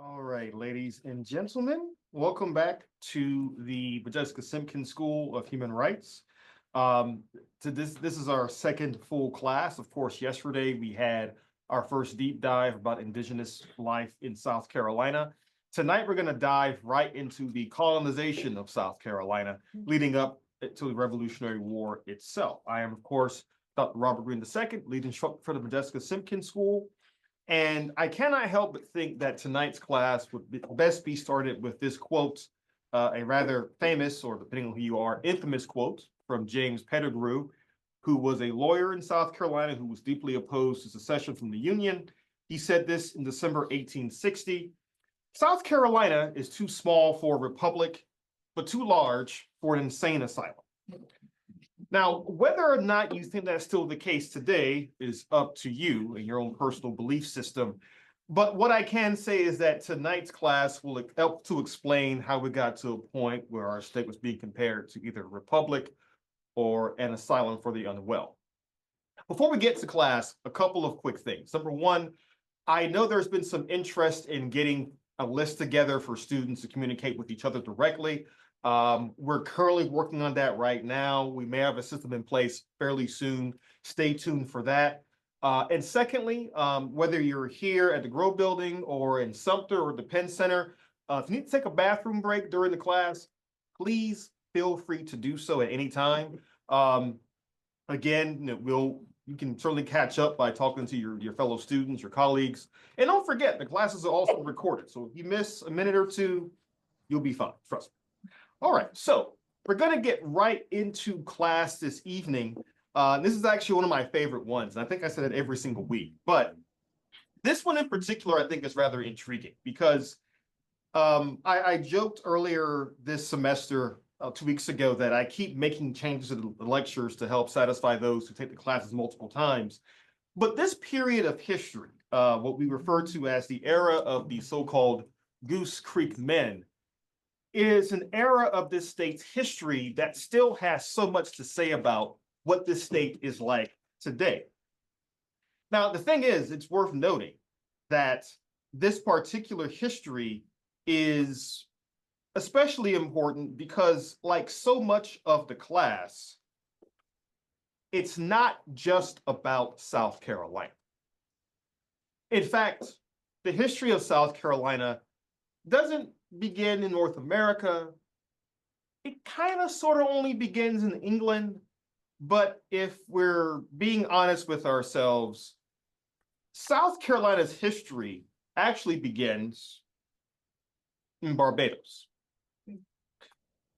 All right, ladies and gentlemen, welcome back to the Modjeska Simkins School of Human Rights. This is our second full class. Of course, yesterday we had our first deep dive about indigenous life in South Carolina. Tonight we're going to dive right into the colonization of South Carolina, leading up to the Revolutionary War itself. I am, of course, Dr. Robert Green II, lead instructor for the Modjeska Simkins School. And I cannot help but think that tonight's class would best be started with this quote, a rather famous, or depending on who you are, infamous quote from James Pettigrew, who was a lawyer in South Carolina who was deeply opposed to secession from the Union. He said this in December 1860, "South Carolina is too small for a republic, but too large for an insane asylum." Now, whether or not you think that's still the case today is up to you and your own personal belief system. But what I can say is that tonight's class will help to explain how we got to a point where our state was being compared to either a republic or an asylum for the unwell. Before we get to class, a couple of quick things. Number one, I know there's been some interest in getting a list together for students to communicate with each other directly. We're currently working on that right now. We may have a system in place fairly soon. Stay tuned for that. And secondly, whether you're here at the Grove Building or in Sumter or the Penn Center, if you need to take a bathroom break during the class, please feel free to do so at any time. Again, you can certainly catch up by talking to your fellow students, your colleagues. And don't forget, the classes are also recorded. So if you miss a minute or two, you'll be fine, trust me. All right, so we're going to get right into class this evening. This is actually one of my favorite ones. And I think I said it every single week. But this one in particular, I think, is rather intriguing because I joked earlier this semester, 2 weeks ago, that I keep making changes to the lectures to help satisfy those who take the classes multiple times. But this period of history, what we refer to as the era of the so-called Goose Creek Men, is an era of this state's history that still has so much to say about what this state is like today. Now, the thing is, it's worth noting that this particular history is especially important because, like so much of the class, it's not just about South Carolina. In fact, the history of South Carolina doesn't begin in North America. It kind of sort of only begins in England. But if we're being honest with ourselves, South Carolina's history actually begins in Barbados.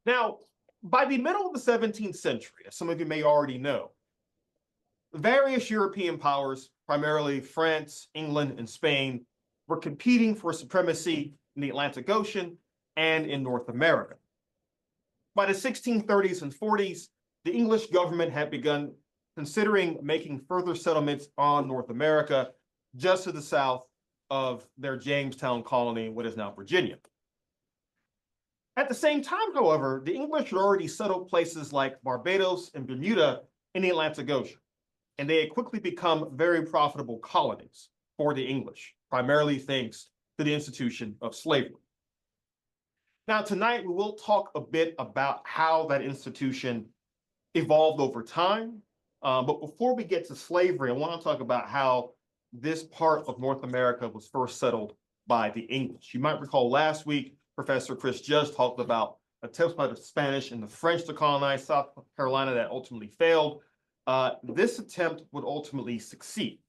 Now, by the middle of the 17th century, as some of you may already know, various European powers, primarily France, England, and Spain, were competing for supremacy in the Atlantic Ocean and in North America. By the 1630s and 40s, the English government had begun considering making further settlements on North America, just to the south of their Jamestown colony, what is now Virginia. At the same time, however, the English had already settled places like Barbados and Bermuda in the Atlantic Ocean, and they had quickly become very profitable colonies for the English, primarily thanks to the institution of slavery. Now, tonight, we will talk a bit about how that institution evolved over time. But before we get to slavery, I want to talk about how this part of North America was first settled by the English. You might recall last week, Professor Chris Just talked about attempts by the Spanish and the French to colonize South Carolina that ultimately failed. This attempt would ultimately succeed.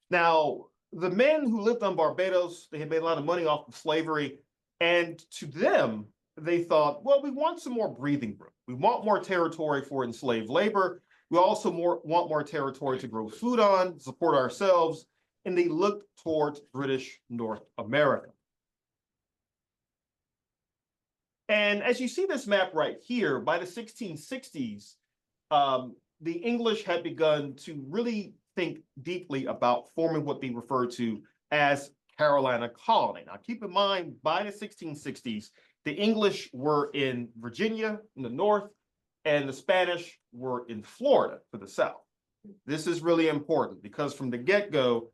Now, the men who lived on Barbados, they had made a lot of money off of slavery. And to them, they thought, well, we want some more breathing room. We want more territory for enslaved labor. We also want more territory to grow food on, support ourselves. And they looked towards British North America. And as you see this map right here, by the 1660s, the English had begun to really think deeply about forming what they refer to as Carolina colony. Now, keep in mind, by the 1660s, the English were in Virginia in the north, and the Spanish were in Florida to the south. This is really important because from the get-go,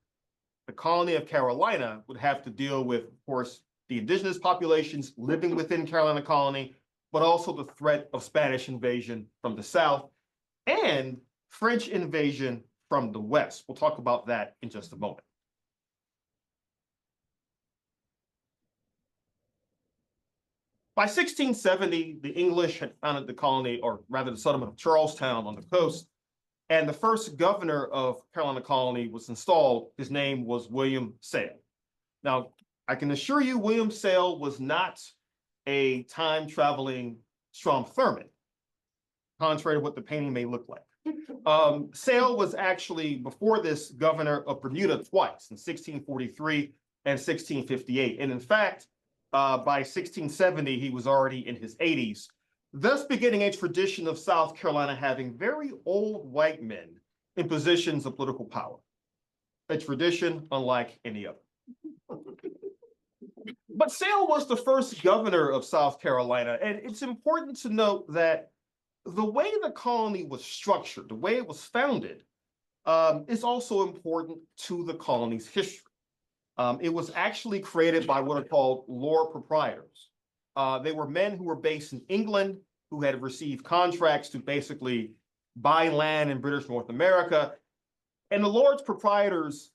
the colony of Carolina would have to deal with, of course, the indigenous populations living within Carolina Colony, but also the threat of Spanish invasion from the south and French invasion from the west. We'll talk about that in just a moment. By 1670, the English had founded the colony, or rather the settlement of Charlestown on the coast, and the first governor of Carolina Colony was installed. His name was William Sale. Now, I can assure you, William Sale was not a time-traveling Strom Thurmond, contrary to what the painting may look like. Sale was actually, before this, governor of Bermuda twice, in 1643 and 1658. And in fact, by 1670, he was already in his 80s, thus beginning a tradition of South Carolina having very old white men in positions of political power, a tradition unlike any other. But Sale was the first governor of South Carolina, and it's important to note that the way the colony was structured, the way it was founded, is also important to the colony's history. It was actually created by what are called lord proprietors. They were men who were based in England, who had received contracts to basically buy land in British North America. And the lords proprietors,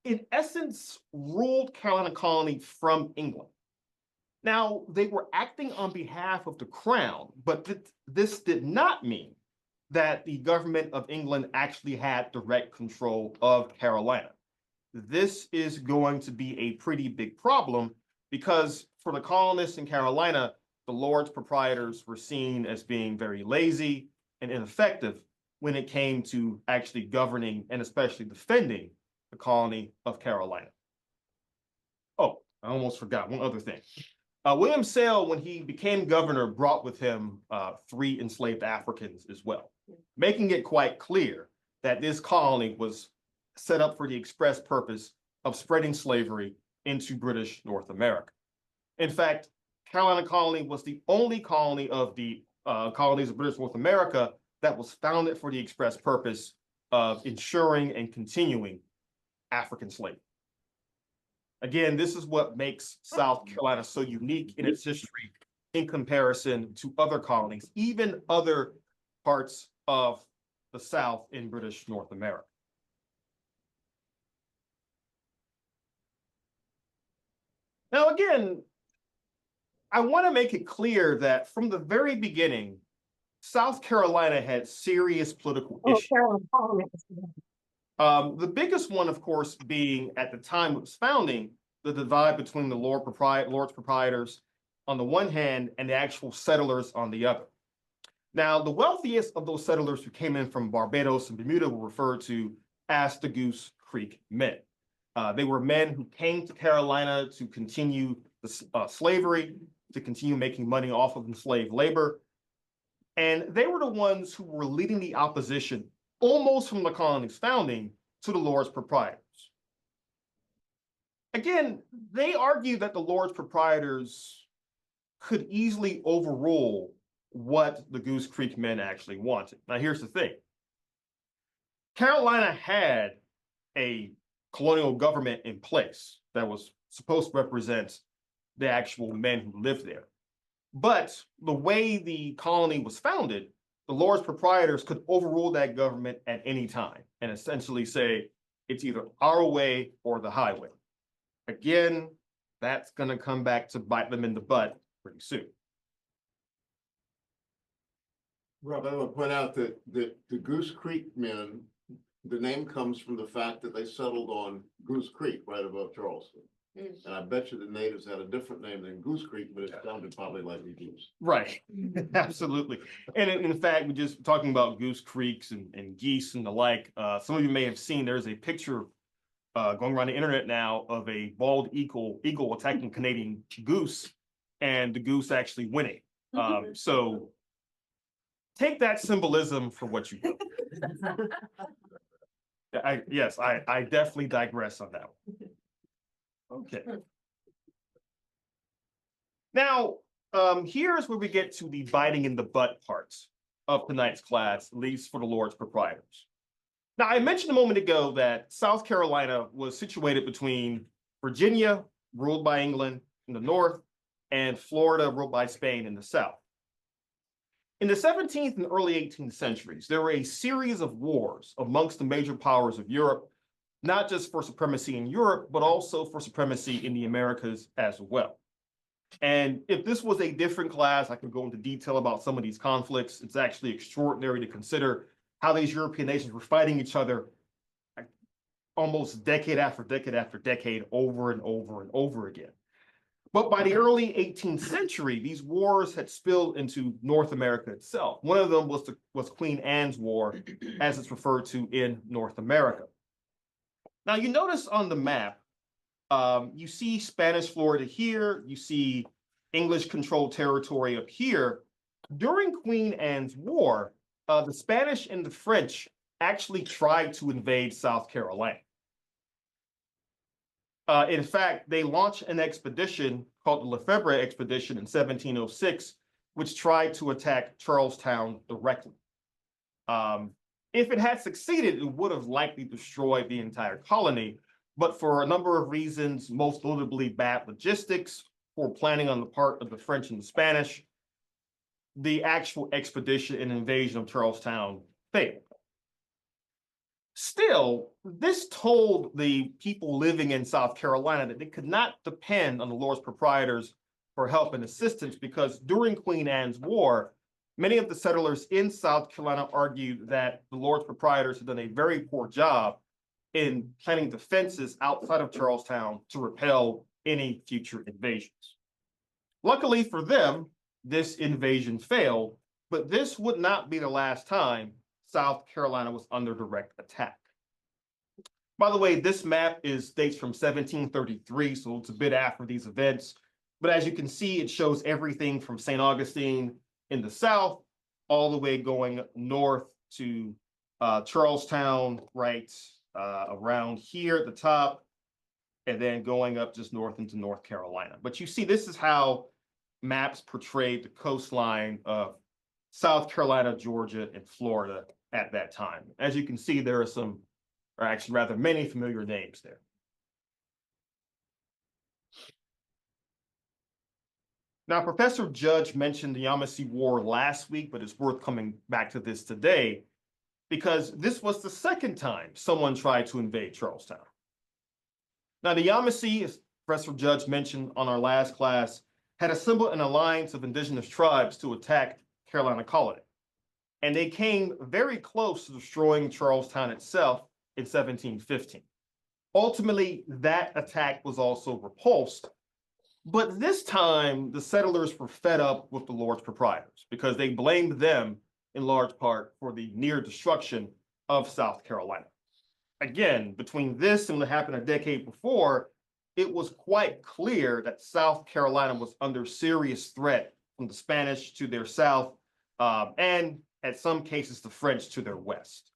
in essence, ruled Carolina Colony from England. Now, they were acting on behalf of the crown, but this did not mean that the government of England actually had direct control of Carolina. This is going to be a pretty big problem because for the colonists in Carolina, the lords proprietors were seen as being very lazy and ineffective when it came to actually governing and especially defending the colony of Carolina. Oh, I almost forgot one other thing. William Sale, when he became governor, brought with him 3 enslaved Africans as well, making it quite clear that this colony was set up for the express purpose of spreading slavery into British North America. In fact, Carolina Colony was the only colony of the colonies of British North America that was founded for the express purpose of ensuring and continuing African slavery. Again, this is what makes South Carolina so unique in its history in comparison to other colonies, even other parts of the South in British North America. Now, again, I want to make it clear that from the very beginning, South Carolina had serious political issues. The biggest one, of course, being at the time it was founding, the divide between the lords proprietors on the one hand and the actual settlers on the other. Now, the wealthiest of those settlers who came in from Barbados and Bermuda were referred to as the Goose Creek men. They were men who came to Carolina to continue the slavery, to continue making money off of enslaved labor. And they were the ones who were leading the opposition almost from the colony's founding to the lords proprietors. Again, they argued that the lords proprietors could easily overrule what the Goose Creek men actually wanted. Now, here's the thing. Carolina had a colonial government in place that was supposed to represent the actual men who lived there. But the way the colony was founded, the lords proprietors could overrule that government at any time and essentially say, it's either our way or the highway. Again, that's going to come back to bite them in the butt pretty soon. Rob, I want to point out that the Goose Creek men, the name comes from the fact that they settled on Goose Creek right above Charleston. And I bet you the natives had a different name than Goose Creek, but it sounded probably like a goose. Right, absolutely. And in fact, we're just talking about Goose Creeks and geese and the like. Some of you may have seen there's a picture going around the internet now of a bald eagle attacking Canadian goose, and the goose actually winning. So take that symbolism for what you will. I definitely digress on that one. Okay. Now, here's where we get to the biting in the butt parts of tonight's class, at least for the lords proprietors. Now, I mentioned a moment ago that South Carolina was situated between Virginia, ruled by England, in the north, and Florida ruled by Spain in the south. In the 17th and early 18th centuries, there were a series of wars amongst the major powers of Europe, not just for supremacy in Europe, but also for supremacy in the Americas as well. And if this was a different class, I could go into detail about some of these conflicts. It's actually extraordinary to consider how these European nations were fighting each other almost decade after decade after decade, over and over and over again. But by the early 18th century, these wars had spilled into North America itself. One of them was Queen Anne's War, as it's referred to in North America. Now, you notice on the map, you see Spanish Florida here, you see English-controlled territory up here. During Queen Anne's War, the Spanish and the French actually tried to invade South Carolina. In fact, they launched an expedition called the Lefebvre Expedition in 1706, which tried to attack Charlestown directly. If it had succeeded, it would have likely destroyed the entire colony. But for a number of reasons, most notably bad logistics, poor planning on the part of the French and the Spanish, the actual expedition and invasion of Charlestown failed. Still, this told the people living in South Carolina that they could not depend on the Lords Proprietors for help and assistance, because during Queen Anne's War, many of the settlers in South Carolina argued that the Lords Proprietors had done a very poor job in planning defenses outside of Charlestown to repel any future invasions. Luckily for them, this invasion failed, but this would not be the last time South Carolina was under direct attack. By the way, this map dates from 1733, so it's a bit after these events. But as you can see, it shows everything from St. Augustine in the south, all the way going north to Charlestown, right around here at the top, and then going up just north into North Carolina. But you see, this is how maps portrayed the coastline of South Carolina, Georgia, and Florida at that time. As you can see, there are some, or actually rather many familiar names there. Now, Professor Judge mentioned the Yamasee War last week, but it's worth coming back to this today because this was the second time someone tried to invade Charlestown. Now, the Yamasee, as Professor Judge mentioned on our last class, had assembled an alliance of indigenous tribes to attack Carolina Colony. And they came very close to destroying Charlestown itself in 1715. Ultimately, that attack was also repulsed. But this time, the settlers were fed up with the Lords Proprietors because they blamed them in large part for the near destruction of South Carolina. Again, between this and what happened a decade before, it was quite clear that South Carolina was under serious threat from the Spanish to their south, and at some cases, the French to their west.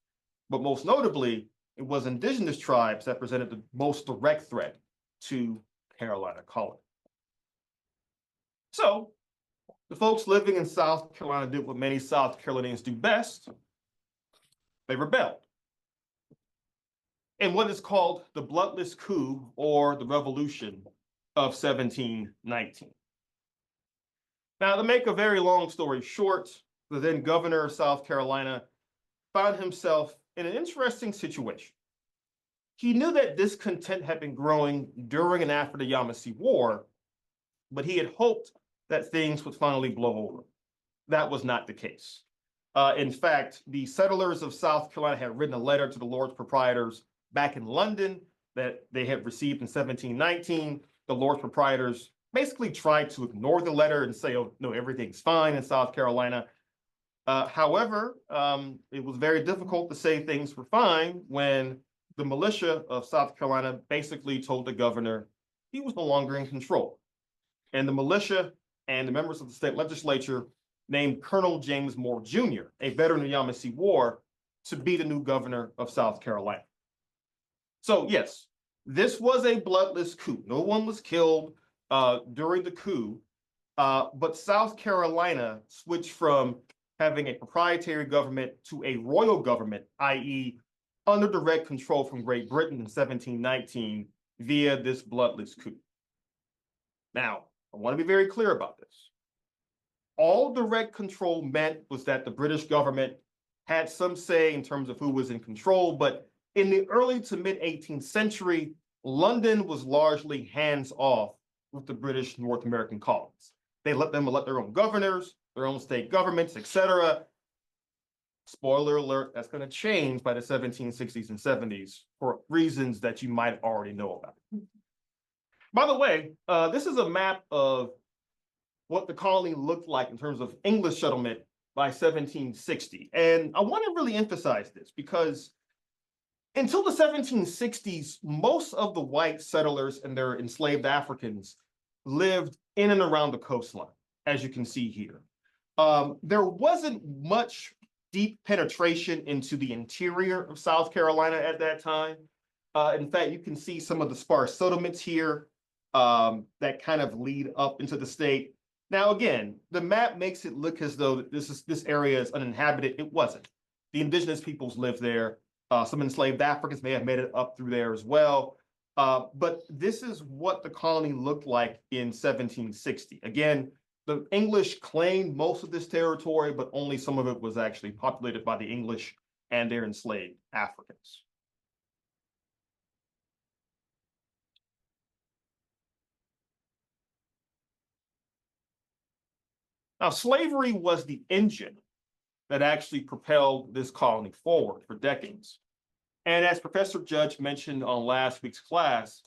But most notably, it was indigenous tribes that presented the most direct threat to Carolina Colony. So the folks living in South Carolina did what many South Carolinians do best. They rebelled in what is called the bloodless coup, or the Revolution of 1719. Now, to make a very long story short, the then governor of South Carolina found himself in an interesting situation. He knew that discontent had been growing during and after the Yamasee War, but he had hoped that things would finally blow over. That was not the case. In fact, the settlers of South Carolina had written a letter to the Lords Proprietors back in London that they had received in 1719. The Lords Proprietors basically tried to ignore the letter and say, oh, no, everything's fine in South Carolina. However, it was very difficult to say things were fine when the militia of South Carolina basically told the governor he was no longer in control. And the militia and the members of the state legislature named Colonel James Moore Jr., a veteran of the Yamasee War, to be the new governor of South Carolina. So yes, this was a bloodless coup. No one was killed during the coup, but South Carolina switched from having a proprietary government to a royal government, i.e. under direct control from Great Britain in 1719 via this bloodless coup. Now, I want to be very clear about this. All direct control meant was that the British government had some say in terms of who was in control, but in the early to mid 18th century, London was largely hands off with the British North American colonies. They let them elect their own governors, their own state governments, etc. Spoiler alert, that's going to change by the 1760s and 70s for reasons that you might already know about. By the way, this is a map of what the colony looked like in terms of English settlement by 1760. And I want to really emphasize this because until the 1760s, most of the white settlers and their enslaved Africans lived in and around the coastline, as you can see here. There wasn't much deep penetration into the interior of South Carolina at that time. In fact, you can see some of the sparse settlements here that kind of lead up into the state. Now, again, the map makes it look as though this area is uninhabited. It wasn't. The indigenous peoples lived there. Some enslaved Africans may have made it up through there as well. But this is what the colony looked like in 1760. Again, the English claimed most of this territory, but only some of it was actually populated by the English and their enslaved Africans. Now, slavery was the engine that actually propelled this colony forward for decades. And as Professor Judge mentioned on last week's class,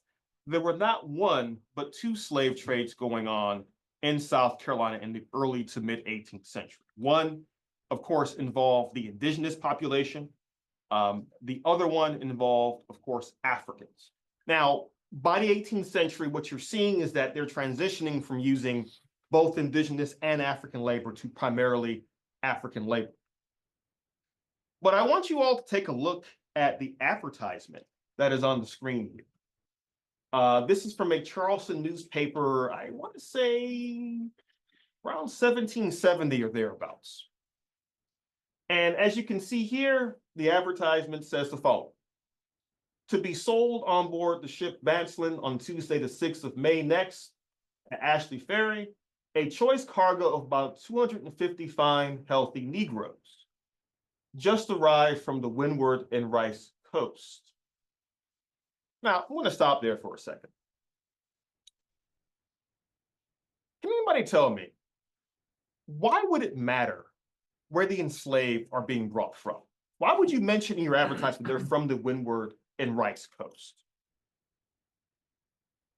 there were not one, but two slave trades going on in South Carolina in the early to mid 18th century. One, of course, involved the indigenous population. The other one involved, of course, Africans. Now, by the 18th century, what you're seeing is that they're transitioning from using both indigenous and African labor to primarily African labor. But I want you all to take a look at the advertisement that is on the screen here. This is from a Charleston newspaper, I want to say around 1770 or thereabouts. And as you can see here, the advertisement says the following. To be sold on board the ship Mansland on Tuesday, the 6th of May next at Ashley Ferry, a choice cargo of about 250 fine, healthy Negroes just arrived from the Windward and Rice coast. Now, I want to stop there for a second. Can anybody tell me, why would it matter where the enslaved are being brought from? Why would you mention in your advertisement they're from the Windward and Rice coast?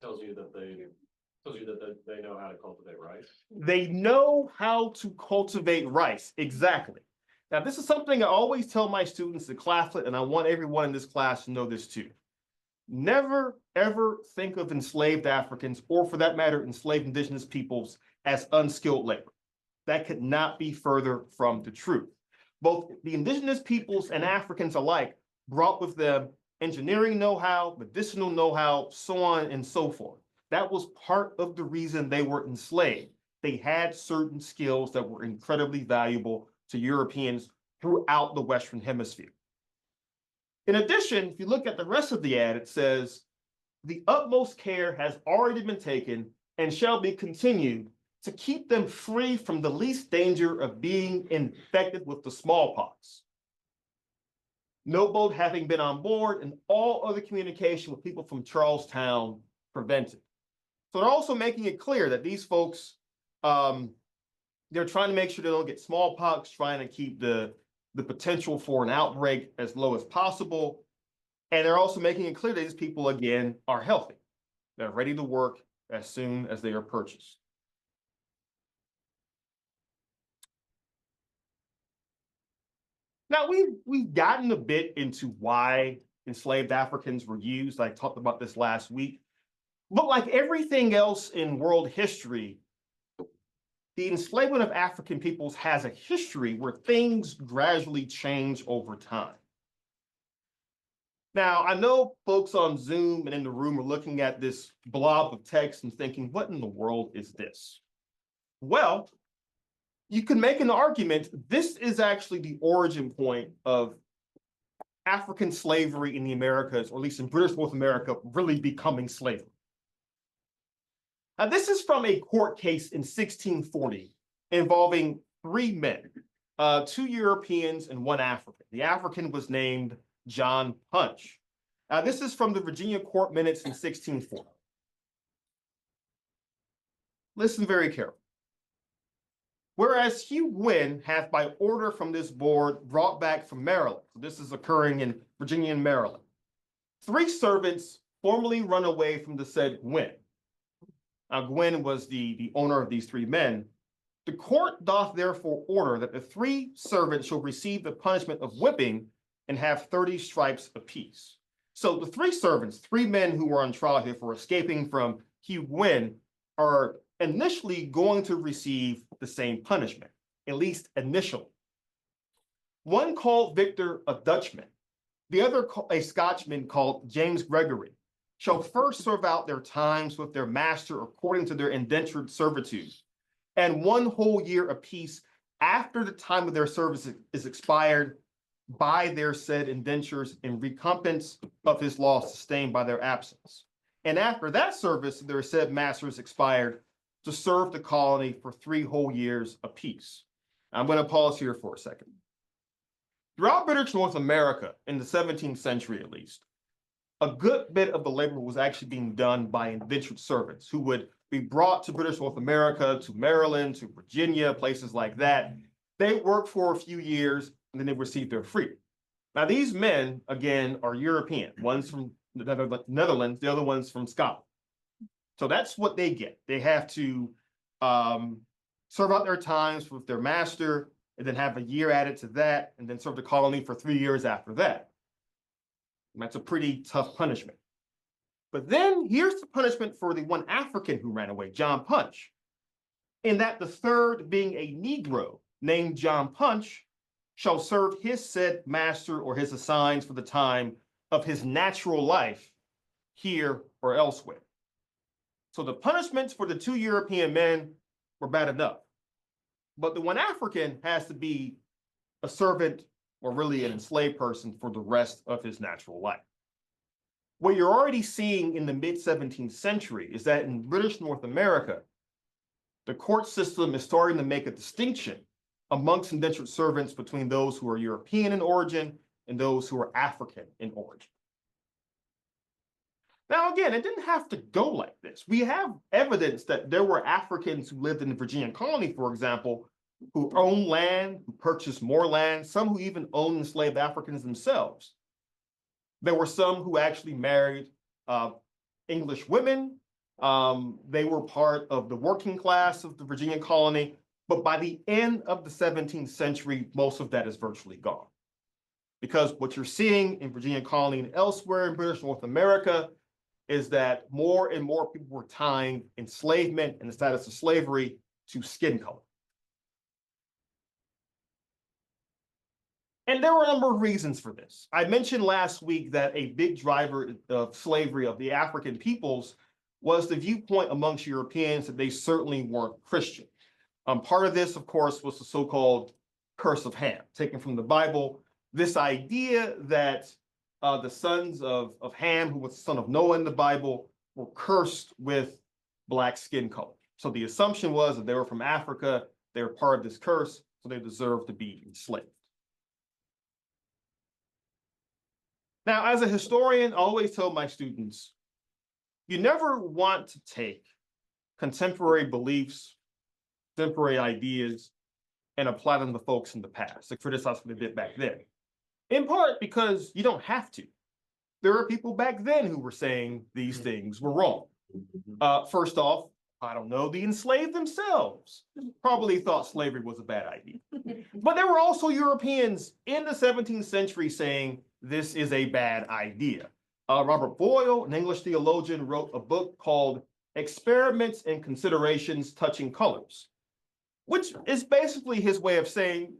Tells you that they know how to cultivate rice. They know how to cultivate rice, exactly. Now, this is something I always tell my students at Claflin, and I want everyone in this class to know this too. Never, ever think of enslaved Africans, or for that matter, enslaved indigenous peoples, as unskilled labor. That could not be further from the truth. Both the indigenous peoples and Africans alike brought with them engineering know-how, medicinal know-how, so on and so forth. That was part of the reason they were enslaved. They had certain skills that were incredibly valuable to Europeans throughout the Western Hemisphere. In addition, if you look at the rest of the ad, it says, the utmost care has already been taken and shall be continued to keep them free from the least danger of being infected with the smallpox. No boat having been on board and all other communication with people from Charlestown prevented. So they're also making it clear that these folks, they're trying to make sure they don't get smallpox, trying to keep the potential for an outbreak as low as possible. And they're also making it clear that these people, again, are healthy. They're ready to work as soon as they are purchased. Now, we've gotten a bit into why enslaved Africans were used. I talked about this last week. But like everything else in world history, the enslavement of African peoples has a history where things gradually change over time. Now, I know folks on Zoom and in the room are looking at this blob of text and thinking, what in the world is this? Well, you can make an argument. This is actually the origin point of African slavery in the Americas, or at least in British North America, really becoming slavery. Now, this is from a court case in 1640 involving three men, two Europeans and one African. The African was named John Punch. This is from the Virginia court minutes in 1640. Listen very carefully. Whereas Hugh Gwynn hath by order from this board brought back from Maryland, so this is occurring in Virginia and Maryland, three servants formerly run away from the said Gwynn. Now, Gwynn was the owner of these three men. The court doth therefore order that the three servants shall receive the punishment of whipping and have 30 stripes apiece. So the three servants, three men who were on trial here for escaping from Hugh Gwynn, are initially going to receive the same punishment, at least initially. One called Victor, a Dutchman, the other a Scotchman called James Gregory, shall first serve out their times with their master according to their indentured servitude, and 1 whole year apiece after the time of their service is expired by their said indentures in recompense of his loss sustained by their absence. And after that service, their said masters expired to serve the colony for 3 whole years apiece. I'm going to pause here for a second. Throughout British North America, in the 17th century at least, a good bit of the labor was actually being done by indentured servants who would be brought to British North America, to Maryland, to Virginia, places like that. They worked for a few years and then they received their freedom. Now, these men, again, are European. One's from the Netherlands, the other one's from Scotland. So that's what they get. They have to serve out their times with their master and then have a year added to that and then serve the colony for 3 years after that. And that's a pretty tough punishment. But then here's the punishment for the one African who ran away, John Punch, in that the third, being a Negro named John Punch, shall serve his said master or his assigns for the time of his natural life here or elsewhere. So the punishments for the 2 European men were bad enough. But the one African has to be a servant or really an enslaved person for the rest of his natural life. What you're already seeing in the mid-17th century is that in British North America, the court system is starting to make a distinction amongst indentured servants between those who are European in origin and those who are African in origin. Now, again, it didn't have to go like this. We have evidence that there were Africans who lived in the Virginia colony, for example, who owned land, who purchased more land, some who even owned enslaved Africans themselves. There were some who actually married English women. They were part of the working class of the Virginia colony. But by the end of the 17th century, most of that is virtually gone. Because what you're seeing in Virginia colony and elsewhere in British North America is that more and more people were tying enslavement and the status of slavery to skin color. And there were a number of reasons for this. I mentioned last week that a big driver of slavery of the African peoples was the viewpoint amongst Europeans that they certainly weren't Christian. Part of this, of course, was the so-called curse of Ham, taken from the Bible. This idea that the sons of Ham, who was the son of Noah in the Bible, were cursed with black skin color. So the assumption was that they were from Africa, they were part of this curse, so they deserved to be enslaved. Now, as a historian, I always tell my students, you never want to take contemporary beliefs, contemporary ideas, and apply them to folks in the past, to criticize what they did back then. In part because you don't have to. There are people back then who were saying these things were wrong. First off, I don't know, the enslaved themselves probably thought slavery was a bad idea. But there were also Europeans in the 17th century saying this is a bad idea. Robert Boyle, an English theologian, wrote a book called Experiments and Considerations Touching Colors, which is basically his way of saying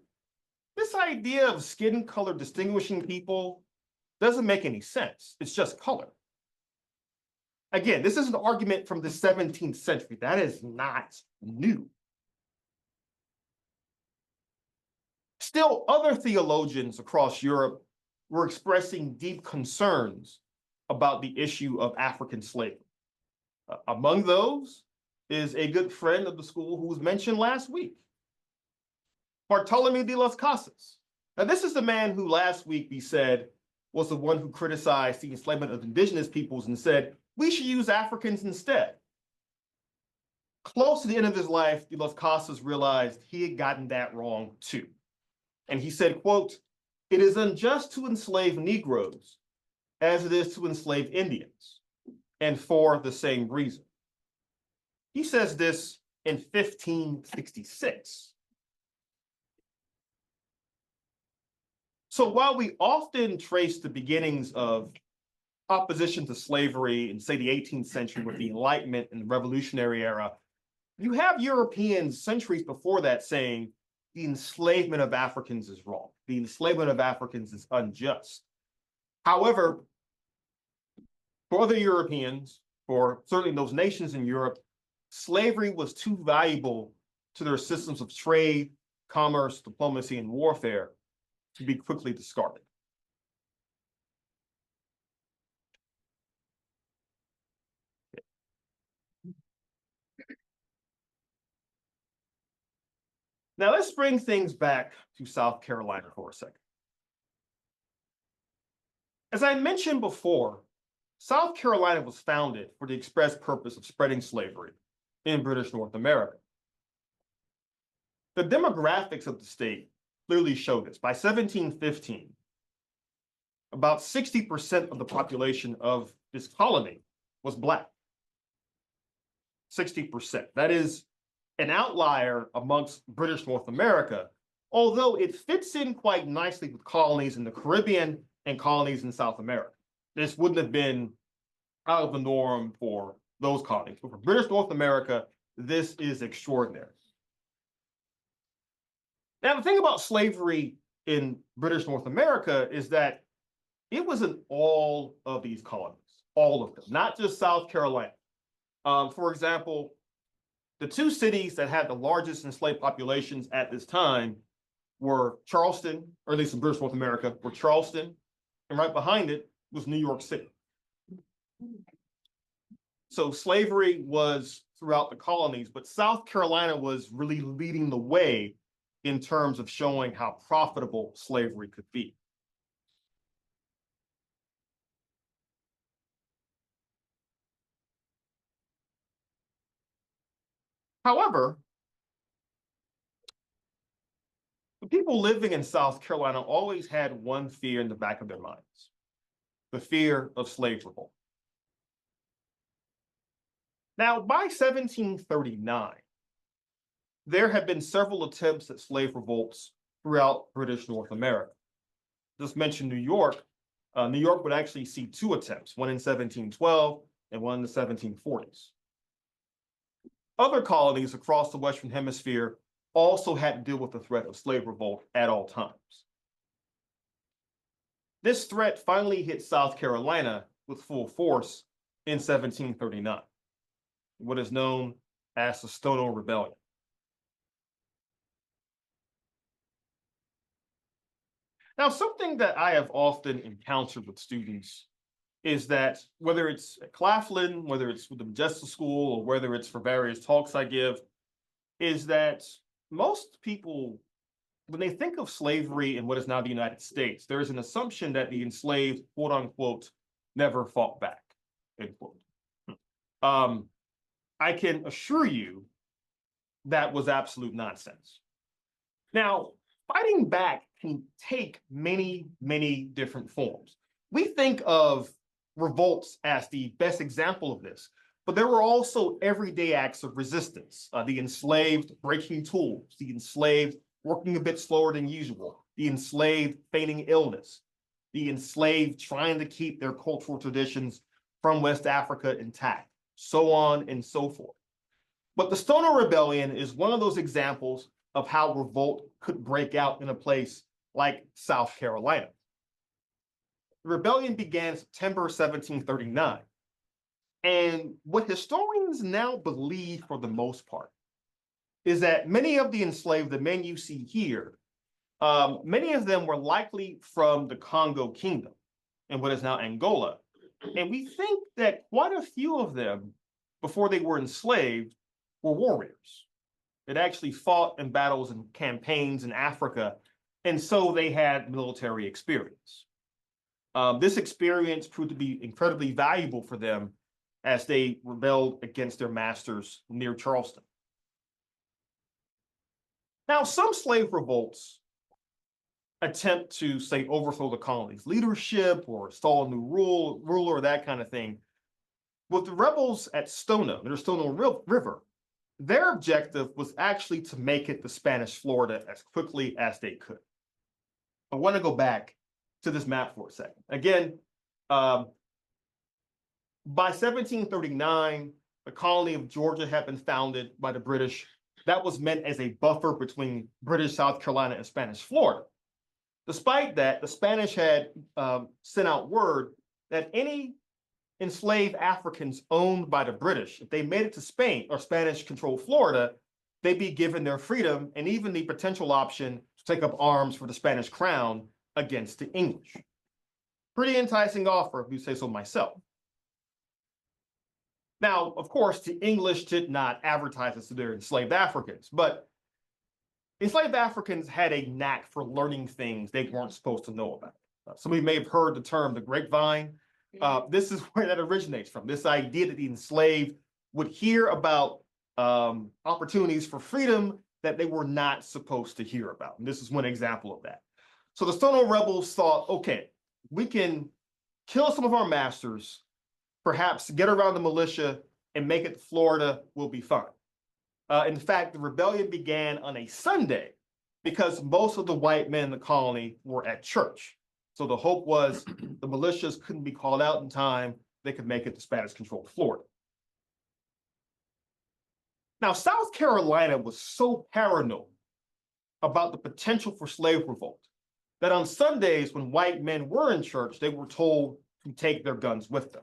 this idea of skin color distinguishing people doesn't make any sense. It's just color. Again, this is an argument from the 17th century. That is not new. Still, other theologians across Europe were expressing deep concerns about the issue of African slavery. Among those is a good friend of the school who was mentioned last week, Bartolome de las Casas. Now, this is the man who last week we said was the one who criticized the enslavement of indigenous peoples and said, we should use Africans instead. Close to the end of his life, de las Casas realized he had gotten that wrong too. And he said, quote, "It is unjust to enslave Negroes as it is to enslave Indians, and for the same reason." He says this in 1566. So while we often trace the beginnings of opposition to slavery in, say, the 18th century with the Enlightenment and the Revolutionary era, you have Europeans centuries before that saying the enslavement of Africans is wrong. The enslavement of Africans is unjust. However, for other Europeans, for certainly those nations in Europe, slavery was too valuable to their systems of trade, commerce, diplomacy, and warfare to be quickly discarded. Now let's bring things back to South Carolina for a second. As I mentioned before, South Carolina was founded for the express purpose of spreading slavery in British North America. The demographics of the state clearly show this. By 1715, about 60% of the population of this colony was Black. 60%. That is an outlier amongst British North America, although it fits in quite nicely with colonies in the Caribbean and colonies in South America. This wouldn't have been out of the norm for those colonies. But for British North America, this is extraordinary. Now, the thing about slavery in British North America is that it was in all of these colonies, all of them, not just South Carolina. For example, the two cities that had the largest enslaved populations at this time were Charleston, or at least in British North America, were Charleston, and right behind it was New York City. So slavery was throughout the colonies, but South Carolina was really leading the way in terms of showing how profitable slavery could be. However, the people living in South Carolina always had one fear in the back of their minds: the fear of slave revolt. Now, by 1739, there had been several attempts at slave revolts throughout British North America. Just mentioned New York. New York would actually see two attempts, one in 1712 and one in the 1740s. Other colonies across the Western Hemisphere also had to deal with the threat of slave revolt at all times. This threat finally hit South Carolina with full force in 1739, what is known as the Stono Rebellion. Now, something that I have often encountered with students is that whether it's at Claflin, whether it's with the Modjeska School, or whether it's for various talks I give, is that most people, when they think of slavery in what is now the United States, there is an assumption that the enslaved, quote unquote, never fought back, end quote. I can assure you that was absolute nonsense. Now, fighting back can take many, many different forms. We think of revolts as the best example of this, but there were also everyday acts of resistance. The enslaved breaking tools, the enslaved working a bit slower than usual, the enslaved feigning illness, the enslaved trying to keep their cultural traditions from West Africa intact, so on and so forth. But the Stono Rebellion is one of those examples of how revolt could break out in a place like South Carolina. The rebellion began September 1739. And what historians now believe, for the most part, is that many of the enslaved, the men you see here, many of them were likely from the Congo Kingdom in what is now Angola. And we think that quite a few of them, before they were enslaved, were warriors. It actually fought in battles and campaigns in Africa, and so they had military experience. This experience proved to be incredibly valuable for them as they rebelled against their masters near Charleston. Now, some slave revolts attempt to, say, overthrow the colony's leadership or install a new ruler, that kind of thing. With the rebels at Stono, near Stono River, their objective was actually to make it to Spanish Florida as quickly as they could. I want to go back to this map for a second. Again, by 1739, the colony of Georgia had been founded by the British. That was meant as a buffer between British South Carolina and Spanish Florida. Despite that, the Spanish had sent out word that any enslaved Africans owned by the British, if they made it to Spain or Spanish-controlled Florida, they'd be given their freedom and even the potential option to take up arms for the Spanish crown against the English. Pretty enticing offer, if you say so myself. Now, of course, the English did not advertise this to their enslaved Africans, but enslaved Africans had a knack for learning things they weren't supposed to know about. Some of you may have heard the term the grapevine. This is where that originates from, this idea that the enslaved would hear about opportunities for freedom that they were not supposed to hear about. And this is one example of that. So the Stono rebels thought, okay, we can kill some of our masters, perhaps get around the militia and make it to Florida, we'll be fine. In fact, the rebellion began on a Sunday because most of the white men in the colony were at church. So the hope was the militias couldn't be called out in time, they could make it to Spanish-controlled Florida. Now, South Carolina was so paranoid about the potential for slave revolt that on Sundays when white men were in church, they were told to take their guns with them.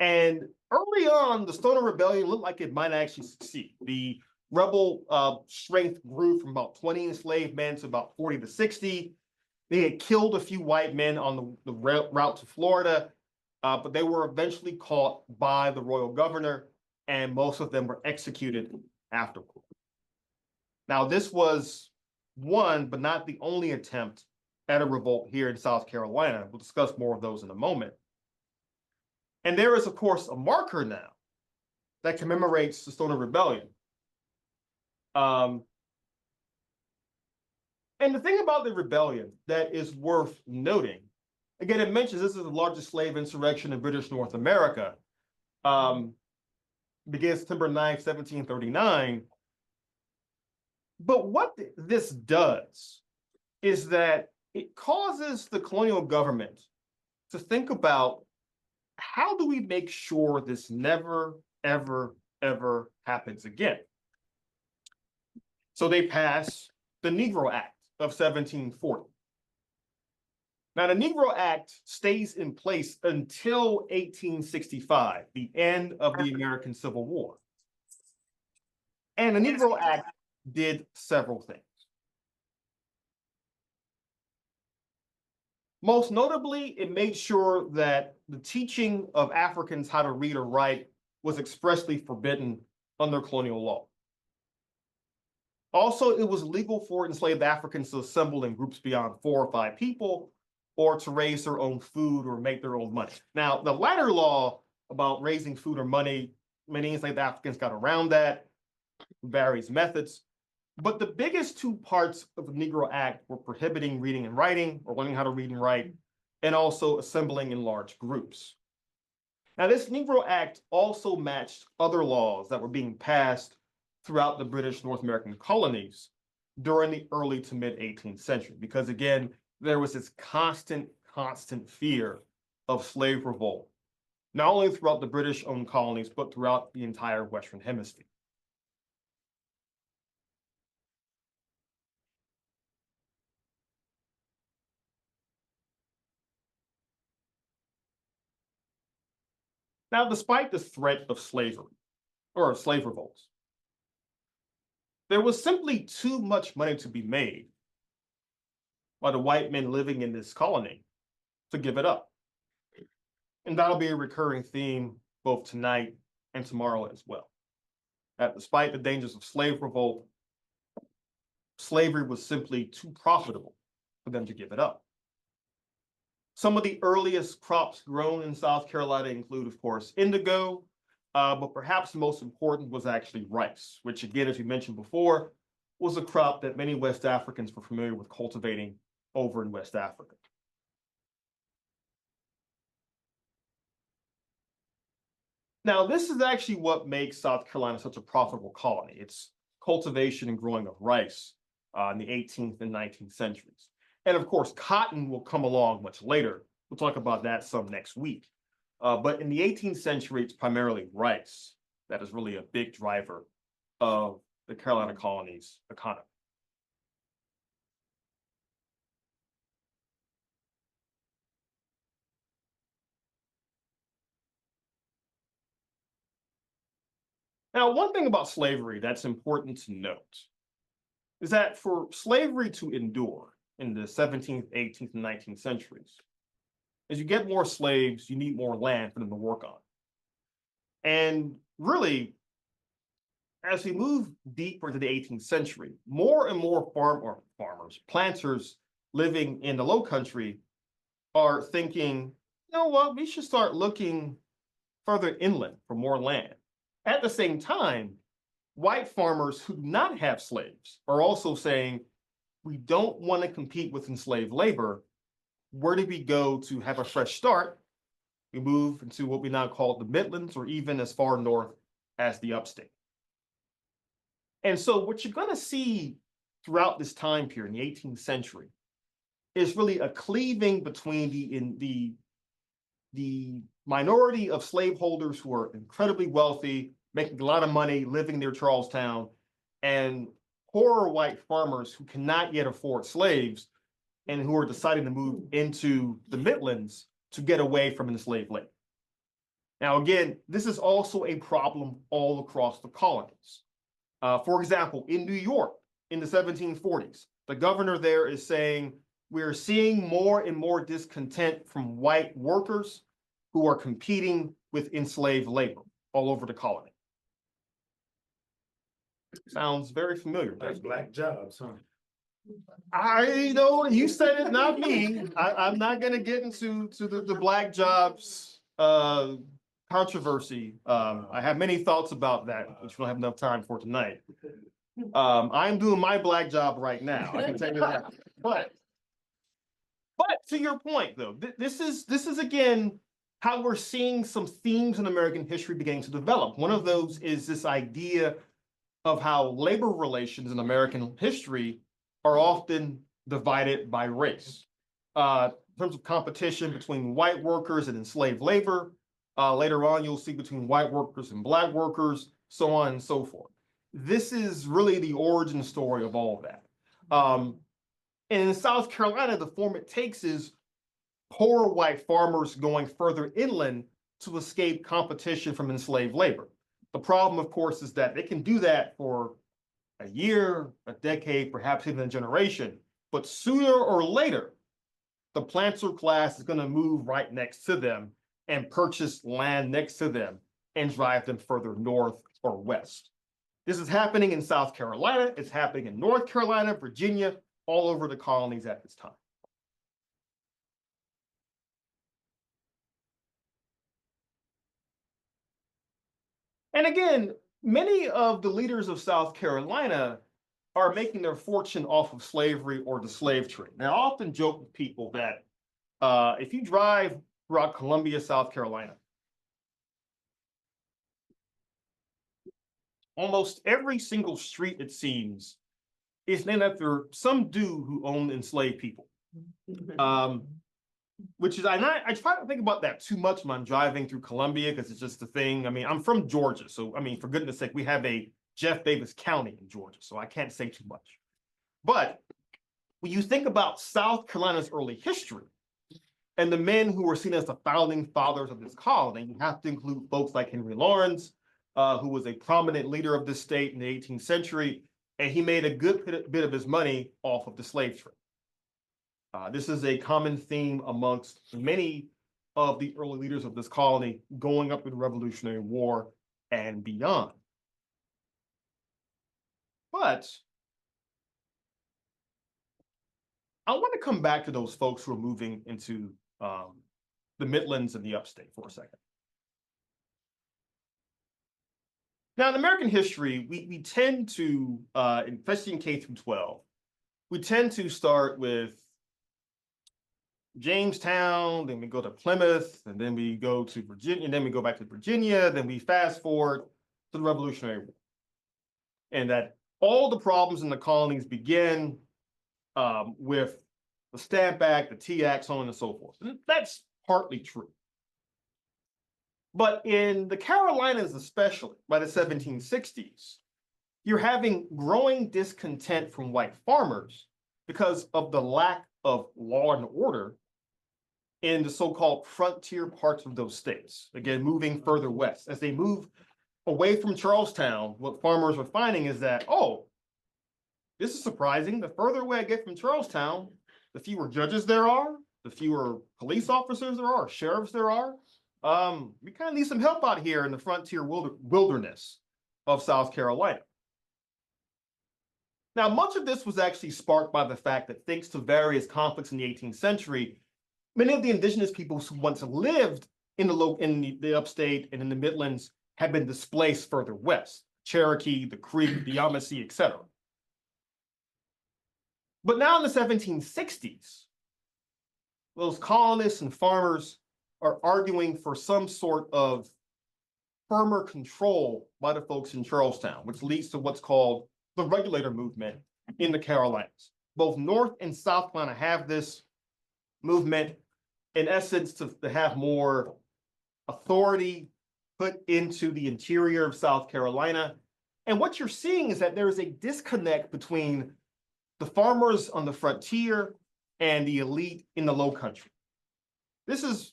And early on, the Stono Rebellion looked like it might actually succeed. The rebel strength grew from about 20 enslaved men to about 40 to 60. They had killed a few white men on the route to Florida, but they were eventually caught by the royal governor, and most of them were executed afterward. Now, this was one, but not the only attempt at a revolt here in South Carolina. We'll discuss more of those in a moment. And there is, of course, a marker now that commemorates the Stono Rebellion. And the thing about the rebellion that is worth noting, again, it mentions this is the largest slave insurrection in British North America. Began September 9th, 1739. But what this does is that it causes the colonial government to think about how do we make sure this never, ever, ever happens again? So they pass the Negro Act of 1740. Now, the Negro Act stays in place until 1865, the end of the American Civil War. And the Negro Act did several things. Most notably, it made sure that the teaching of Africans how to read or write was expressly forbidden under colonial law. Also, it was legal for enslaved Africans to assemble in groups beyond 4 or 5 people, or to raise their own food or make their own money. Now, the latter law about raising food or money, many enslaved Africans got around that, various methods. But the biggest 2 parts of the Negro Act were prohibiting reading and writing, or learning how to read and write, and also assembling in large groups. Now, this Negro Act also matched other laws that were being passed throughout the British North American colonies during the early to mid 18th century, because again, there was this constant fear of slave revolt, not only throughout the British-owned colonies, but throughout the entire Western Hemisphere. Now, despite the threat of slavery, or slave revolts, there was simply too much money to be made by the white men living in this colony to give it up. And that'll be a recurring theme both tonight and tomorrow as well. that despite the dangers of slave revolt, slavery was simply too profitable for them to give it up. Some of the earliest crops grown in South Carolina include, of course, indigo, but perhaps the most important was actually rice, which again, as we mentioned before, was a crop that many West Africans were familiar with cultivating over in West Africa. Now, this is actually what makes South Carolina such a profitable colony. It's cultivation and growing of rice in the 18th and 19th centuries. And of course, cotton will come along much later. We'll talk about that some next week. But in the 18th century, it's primarily rice that is really a big driver of the Carolina colony's economy. Now, one thing about slavery that's important to note is that for slavery to endure in the 17th, 18th, and 19th centuries, as you get more slaves, you need more land for them to work on. And really, as we move deeper into the 18th century, more and more farmers, planters living in the Low Country are thinking, you know what, we should start looking further inland for more land. At the same time, white farmers who do not have slaves are also saying, we don't want to compete with enslaved labor. Where do we go to have a fresh start? We move into what we now call the Midlands, or even as far north as the upstate. And so what you're going to see throughout this time period in the 18th century is really a cleaving between the minority of slaveholders who are incredibly wealthy, making a lot of money, living near Charlestown, and poorer white farmers who cannot yet afford slaves and who are deciding to move into the Midlands to get away from enslaved labor. Now, again, this is also a problem all across the colonies. For example, in New York in the 1740s, the governor there is saying, we're seeing more and more discontent from white workers who are competing with enslaved labor all over the colony. Sounds very familiar. Like black jobs, huh? I know you said it, not me. I'm not going to get into the black jobs controversy. I have many thoughts about that, which we don't have enough time for tonight. I'm doing my black job right now. I can tell you that. But to your point, though, this is again how we're seeing some themes in American history beginning to develop. One of those is this idea of how labor relations in American history are often divided by race. In terms of competition between white workers and enslaved labor, later on you'll see between white workers and black workers, so on and so forth. This is really the origin story of all of that. And in South Carolina, the form it takes is poor white farmers going further inland to escape competition from enslaved labor. The problem, of course, is that they can do that for a year, a decade, perhaps even a generation. But sooner or later, the planter class is going to move right next to them and purchase land next to them and drive them further north or west. This is happening in South Carolina. It's happening in North Carolina, Virginia, all over the colonies at this time. And again, many of the leaders of South Carolina are making their fortune off of slavery or the slave trade. Now, I often joke with people that if you drive throughout Columbia, South Carolina, almost every single street, it seems, is named after some dude who owned enslaved people. Which is, I try to think about that too much when I'm driving through Columbia, because it's just the thing. I mean, I'm from Georgia, so I mean, for goodness sake, we have a Jeff Davis County in Georgia, so I can't say too much. But when you think about South Carolina's early history and the men who were seen as the founding fathers of this colony, you have to include folks like Henry Lawrence, who was a prominent leader of this state in the 18th century, and he made a good bit of his money off of the slave trade. This is a common theme amongst many of the early leaders of this colony going up to the Revolutionary War and beyond. But I want to come back to those folks who are moving into the Midlands and the upstate for a second. Now, in American history, we tend to, especially in K through 12, we tend to start with Jamestown, then we go to Plymouth, and then we go to Virginia, and then we go back to Virginia, then we fast forward to the Revolutionary War. And that all the problems in the colonies begin with the Stamp Act, the Tea Act, so on and so forth. And that's partly true. But in the Carolinas, especially by the 1760s, you're having growing discontent from white farmers because of the lack of law and order in the so-called frontier parts of those states. Again, moving further west. As they move away from Charlestown, what farmers are finding is that, oh, this is surprising. The further away I get from Charlestown, the fewer judges there are, the fewer police officers there are, sheriffs there are. We kind of need some help out here in the frontier wilderness of South Carolina. Now, much of this was actually sparked by the fact that thanks to various conflicts in the 18th century, many of the indigenous peoples who once lived in the upstate and in the Midlands had been displaced further west, Cherokee, the Creek, the Yamasee, etc. But now in the 1760s, those colonists and farmers are arguing for some sort of firmer control by the folks in Charlestown, which leads to what's called the regulator movement in the Carolinas. Both North and South Carolina have this movement, in essence, to have more authority put into the interior of South Carolina. And what you're seeing is that there is a disconnect between the farmers on the frontier and the elite in the low country. This is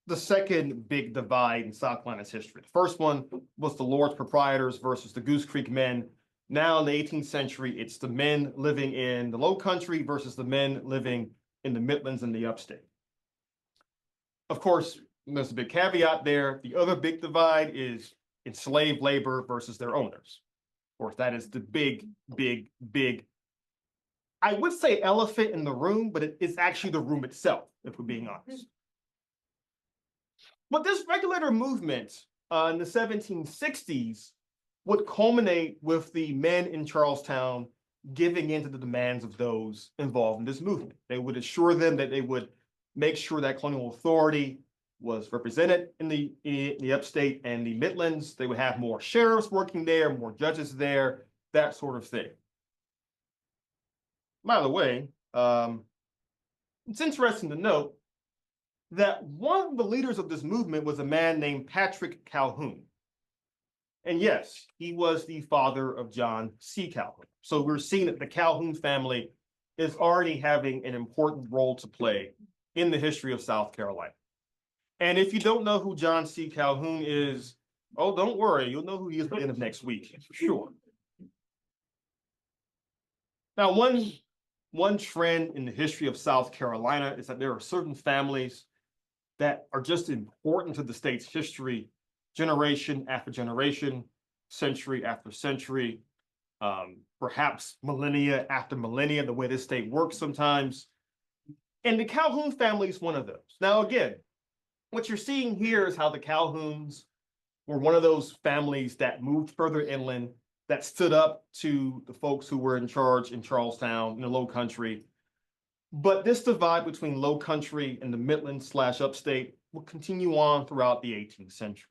the second big divide in South Carolina's history. The first one was the Lord's proprietors versus the Goose Creek men. Now in the 18th century, it's the men living in the low country versus the men living in the Midlands and the upstate. Of course, there's a big caveat there. The other big divide is enslaved labor versus their owners. Of course, that is the big, I would say elephant in the room, but it's actually the room itself, if we're being honest. But this regulator movement in the 1760s would culminate with the men in Charlestown giving in to the demands of those involved in this movement. They would assure them that they would make sure that colonial authority was represented in the upstate and the Midlands. They would have more sheriffs working there, more judges there, that sort of thing. By the way, it's interesting to note that one of the leaders of this movement was a man named Patrick Calhoun. And yes, he was the father of John C. Calhoun. So we're seeing that the Calhoun family is already having an important role to play in the history of South Carolina. And if you don't know who John C. Calhoun is, oh, don't worry, you'll know who he is by the end of next week, for sure. Now, one trend in the history of South Carolina is that there are certain families that are just important to the state's history, generation after generation, century after century, perhaps millennia after millennia, the way this state works sometimes. And the Calhoun family is one of those. Now, again, what you're seeing here is how the Calhouns were one of those families that moved further inland, that stood up to the folks who were in charge in Charlestown, in the low country. But this divide between low country and the Midlands / upstate will continue on throughout the 18th century.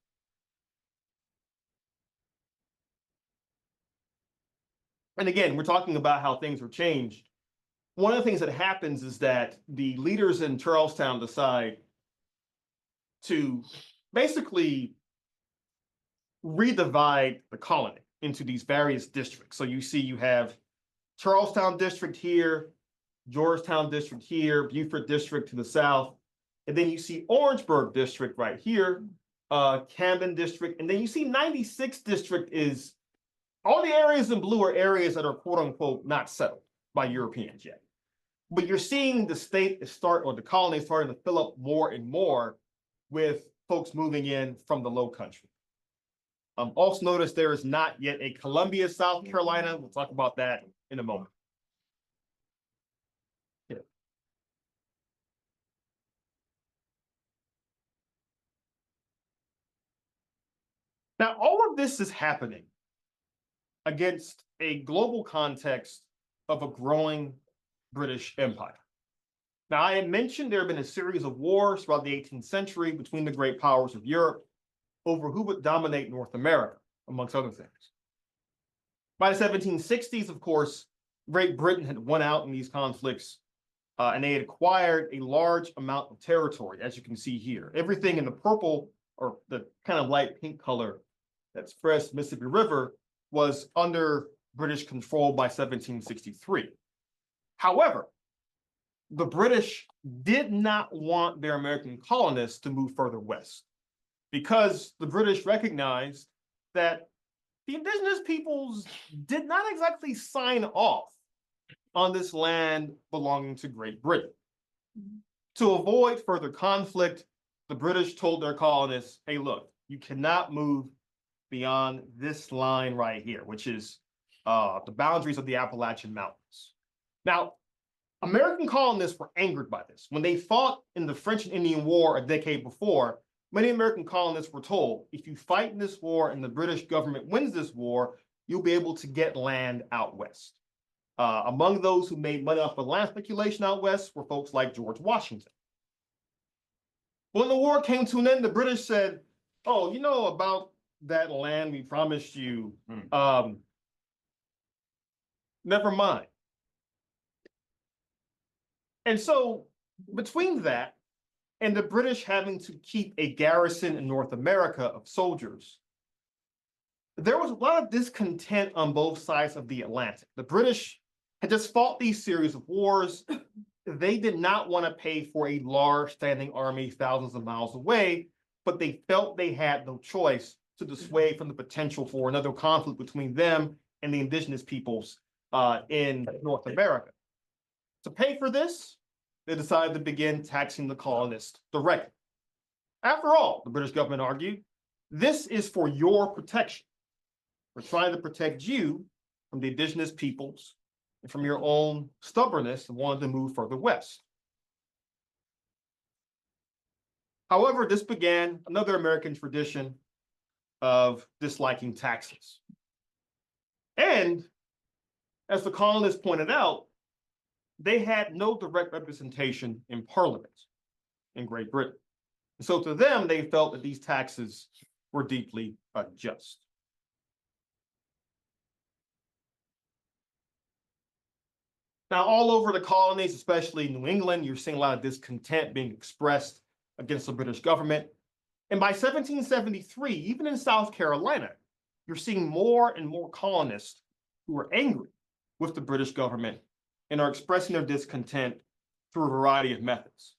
And again, we're talking about how things were changed. One of the things that happens is that the leaders in Charlestown decide to basically redivide the colony into these various districts. So you see you have Charlestown district here, Georgetown district here, Beaufort district to the south, and then you see Orangeburg district right here, Camden district, and then you see 96th district is, all the areas in blue are areas that are quote unquote not settled by Europeans yet. But you're seeing the state or the colony starting to fill up more and more with folks moving in from the low country. Also notice there is not yet a Columbia, South Carolina. We'll talk about that in a moment. Yeah. Now, all of this is happening against a global context of a growing British Empire. Now, I had mentioned there have been a series of wars throughout the 18th century between the great powers of Europe over who would dominate North America, amongst other things. By the 1760s, of course, Great Britain had won out in these conflicts, and they had acquired a large amount of territory, as you can see here. Everything in the purple or the kind of light pink color that spreads the Mississippi River was under British control by 1763. However, the British did not want their American colonists to move further west because the British recognized that the indigenous peoples did not exactly sign off on this land belonging to Great Britain. To avoid further conflict, the British told their colonists, hey, look, you cannot move beyond this line right here, which is the boundaries of the Appalachian Mountains. Now, American colonists were angered by this. When they fought in the French and Indian War a decade before, many American colonists were told, if you fight in this war and the British government wins this war, you'll be able to get land out west. Among those who made money off of land speculation out west were folks like George Washington. When the war came to an end, the British said, oh, you know about that land we promised you? Never mind. And so between that and the British having to keep a garrison in North America of soldiers, there was a lot of discontent on both sides of the Atlantic. The British had just fought these series of wars. They did not want to pay for a large standing army thousands of miles away, but they felt they had no choice to dissuade from the potential for another conflict between them and the indigenous peoples in North America. To pay for this, they decided to begin taxing the colonists directly. After all, the British government argued, this is for your protection. We're trying to protect you from the indigenous peoples and from your own stubbornness and wanting to move further west. However, this began another American tradition of disliking taxes. And as the colonists pointed out, they had no direct representation in Parliament in Great Britain. And so to them, they felt that these taxes were deeply unjust. Now, all over the colonies, especially New England, you're seeing a lot of discontent being expressed against the British government. And by 1773, even in South Carolina, you're seeing more and more colonists who are angry with the British government and are expressing their discontent through a variety of methods.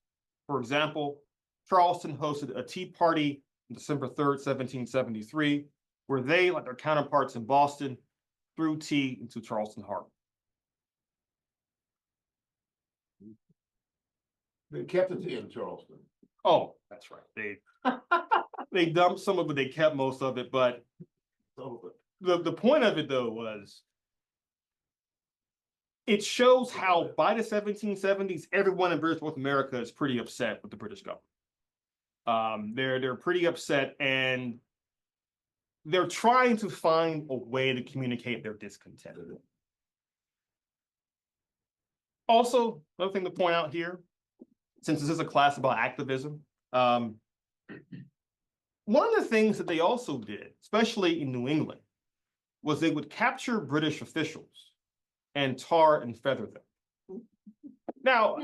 For example, Charleston hosted a tea party on December 3rd, 1773, where they, like their counterparts in Boston, threw tea into Charleston Harbor. They kept the tea in Charleston. Oh, that's right. They dumped some of it, they kept most of it, but the point of it, though, was it shows how by the 1770s, everyone in British North America is pretty upset with the British government. They're pretty upset, and they're trying to find a way to communicate their discontent. Also, another thing to point out here, since this is a class about activism, one of the things that they also did, especially in New England, was they would capture British officials and tar and feather them. Now,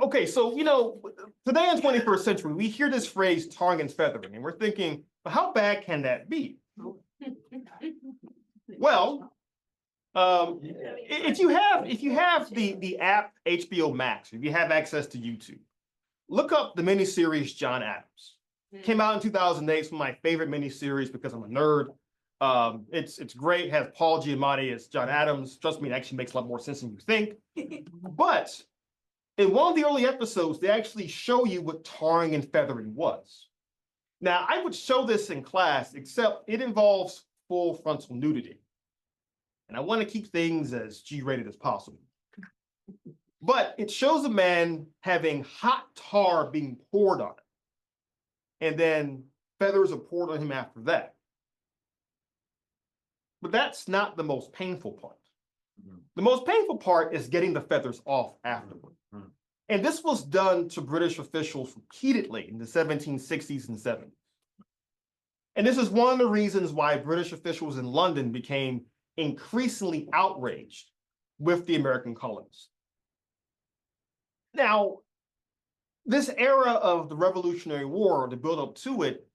okay, so, you know, today in the 21st century, we hear this phrase tarring and feathering, and we're thinking, well, how bad can that be? Well, if you have the app HBO Max, if you have access to YouTube, look up the miniseries John Adams. Came out in 2008. It's one of my favorite miniseries because I'm a nerd. It's great. It has Paul Giamatti as John Adams. Trust me, it actually makes a lot more sense than you think. But in one of the early episodes, they actually show you what tarring and feathering was. Now, I would show this in class, except it involves full frontal nudity. And I want to keep things as G-rated as possible. But it shows a man having hot tar being poured on it. And then feathers are poured on him after that. But that's not the most painful part. The most painful part is getting the feathers off afterward. And this was done to British officials repeatedly in the 1760s and 70s. And this is one of the reasons why British officials in London became increasingly outraged with the American colonists. Now, this era of the Revolutionary War, the build up to it,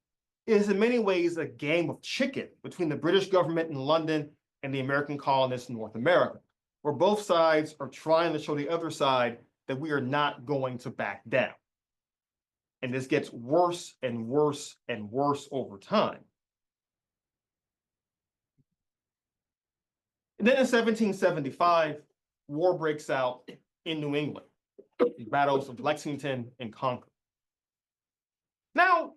is in many ways a game of chicken between the British government in London and the American colonists in North America, where both sides are trying to show the other side that we are not going to back down. And this gets worse and worse and worse over time. And then in 1775, war breaks out in New England, the battles of Lexington and Concord. Now,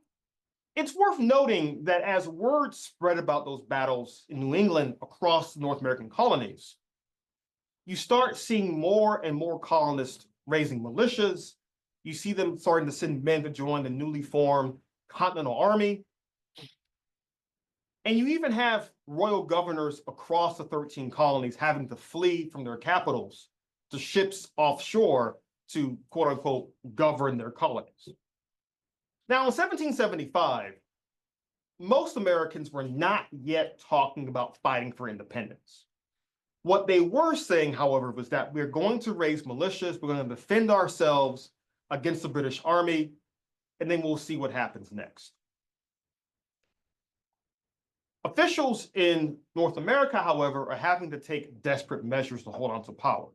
it's worth noting that as word spread about those battles in New England across the North American colonies, you start seeing more and more colonists raising militias. You see them starting to send men to join the newly formed Continental Army. And you even have royal governors across the 13 colonies having to flee from their capitals to ships offshore to, quote unquote, govern their colonies. Now, in 1775, most Americans were not yet talking about fighting for independence. What they were saying, however, was that we're going to raise militias, we're going to defend ourselves against the British Army, and then we'll see what happens next. Officials in North America, however, are having to take desperate measures to hold on to power.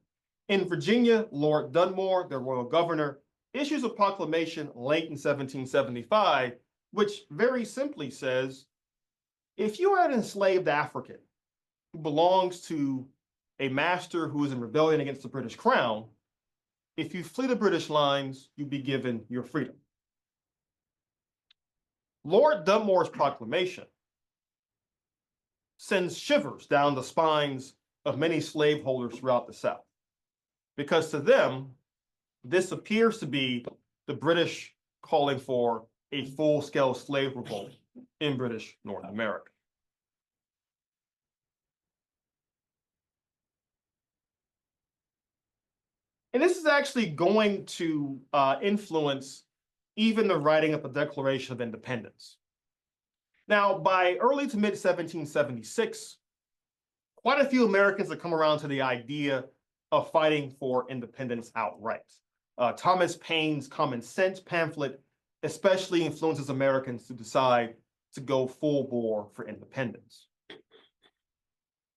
In Virginia, Lord Dunmore, their royal governor, issues a proclamation late in 1775, which very simply says, if you are an enslaved African who belongs to a master who is in rebellion against the British crown, if you flee the British lines, you be given your freedom. Lord Dunmore's proclamation sends shivers down the spines of many slaveholders throughout the South, because to them, this appears to be the British calling for a full-scale slave revolt in British North America. And this is actually going to influence even the writing of the Declaration of Independence. Now, by early to mid-1776, quite a few Americans have come around to the idea of fighting for independence outright. Thomas Paine's Common Sense pamphlet especially influences Americans to decide to go full bore for independence.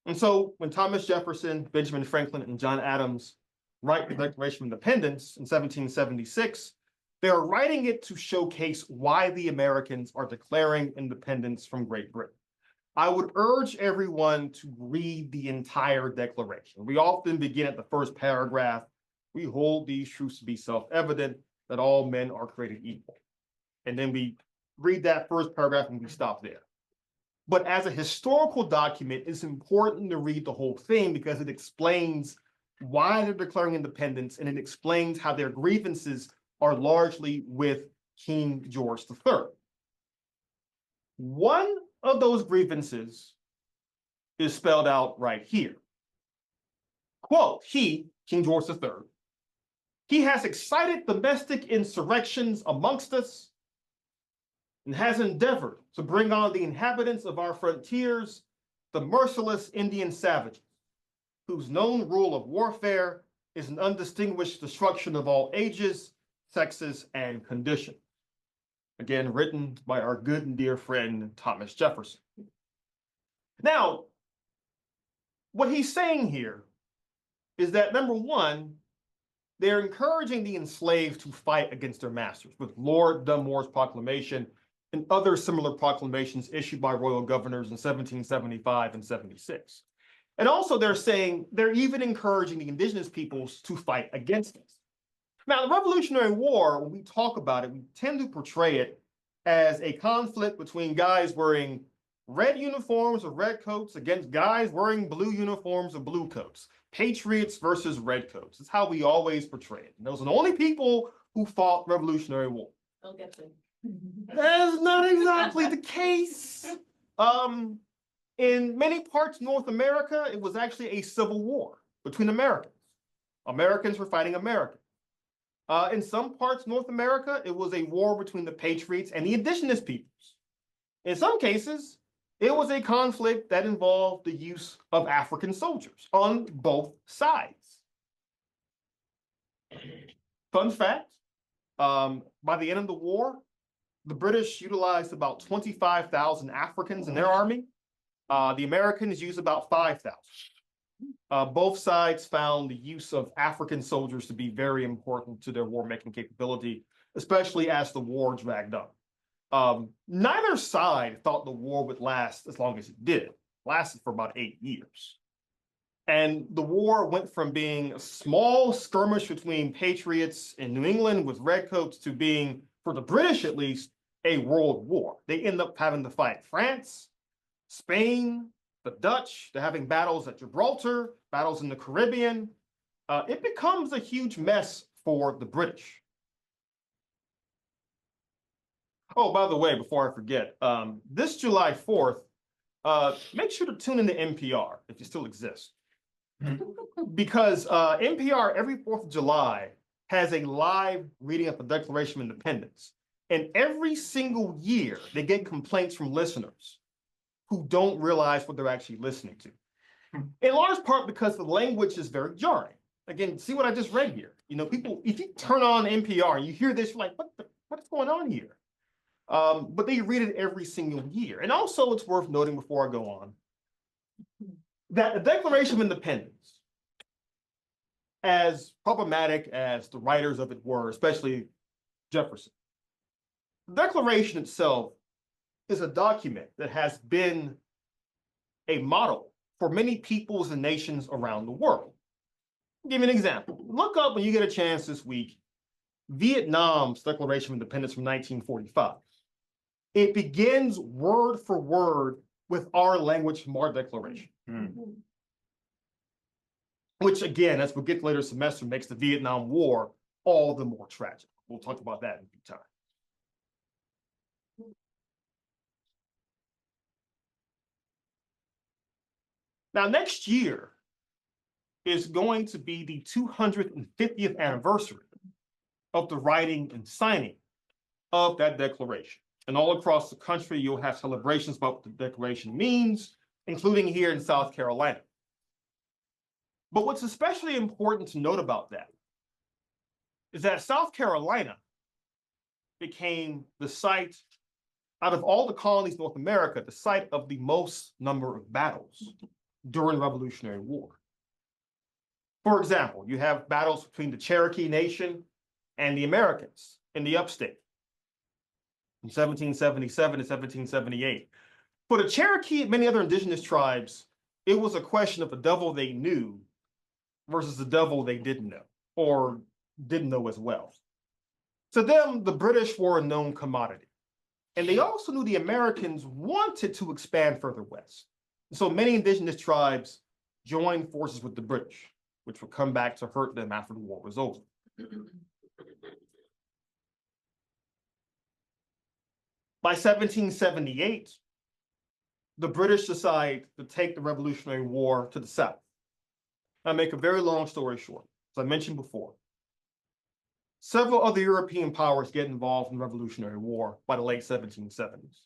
And so when Thomas Jefferson, Benjamin Franklin, and John Adams write the Declaration of Independence in 1776, they are writing it to showcase why the Americans are declaring independence from Great Britain. I would urge everyone to read the entire declaration. We often begin at the first paragraph. We hold these truths to be self-evident, that all men are created equal. And then we read that first paragraph and we stop there. But as a historical document, it's important to read the whole thing because it explains why they're declaring independence, and it explains how their grievances are largely with King George III. One of those grievances is spelled out right here. Quote, he, King George III, he has excited domestic insurrections amongst us and has endeavored to bring on the inhabitants of our frontiers the merciless Indian savages, whose known rule of warfare is an undistinguished destruction of all ages, sexes, and conditions. Again, written by our good and dear friend, Thomas Jefferson. Now, what he's saying here is that, number one, they're encouraging the enslaved to fight against their masters with Lord Dunmore's proclamation and other similar proclamations issued by royal governors in 1775 and 76. And also they're saying they're even encouraging the indigenous peoples to fight against us. Now, the Revolutionary War, when we talk about it, we tend to portray it as a conflict between guys wearing red uniforms or red coats against guys wearing blue uniforms or blue coats. Patriots versus redcoats. It's how we always portray it. And those are the only people who fought Revolutionary War. They'll get to. That is not exactly the case. In many parts of North America, it was actually a civil war between Americans. Americans were fighting Americans. In some parts of North America, it was a war between the Patriots and the indigenous peoples. In some cases, it was a conflict that involved the use of African soldiers on both sides. Fun fact, by the end of the war, the British utilized about 25,000 Africans in their army. The Americans used about 5,000. Both sides found the use of African soldiers to be very important to their war-making capability, especially as the war dragged on. Neither side thought the war would last as long as it did. It lasted for about 8 years. And the war went from being a small skirmish between patriots in New England with redcoats to being, for the British at least, a world war. They end up having to fight France, Spain, the Dutch. They're having battles at Gibraltar, battles in the Caribbean. It becomes a huge mess for the British. Oh, by the way, before I forget, this July 4th, make sure to tune into NPR if you still exist. Because NPR every 4th of July has a live reading of the Declaration of Independence. And every single year, they get complaints from listeners who don't realize what they're actually listening to. In large part because the language is very jarring. Again, see what I just read here. You know, people, if you turn on NPR and you hear this, you're like, what is going on here? But they read it every single year. And also, it's worth noting before I go on, that the Declaration of Independence, as problematic as the writers of it were, especially Jefferson, the Declaration itself is a document that has been a model for many peoples and nations around the world. I'll give you an example. Look up when you get a chance this week, Vietnam's Declaration of Independence from 1945. It begins word for word with our language from our declaration. Which again, as we'll get later semester, makes the Vietnam War all the more tragic. We'll talk about that in due time. Now, next year is going to be the 250th anniversary of the writing and signing of that declaration. And all across the country, you'll have celebrations about what the declaration means, including here in South Carolina. But what's especially important to note about that is that South Carolina became the site, out of all the colonies in North America, the site of the most number of battles during the Revolutionary War. For example, you have battles between the Cherokee Nation and the Americans in the upstate from 1777 to 1778. For the Cherokee and many other indigenous tribes, it was a question of the devil they knew versus the devil they didn't know, or didn't know as well. To them, the British were a known commodity. And they also knew the Americans wanted to expand further west. So many indigenous tribes joined forces with the British, which would come back to hurt them after the war was over. By 1778, the British decide to take the Revolutionary War to the south. I make a very long story short, as I mentioned before. Several other European powers get involved in the Revolutionary War by the late 1770s.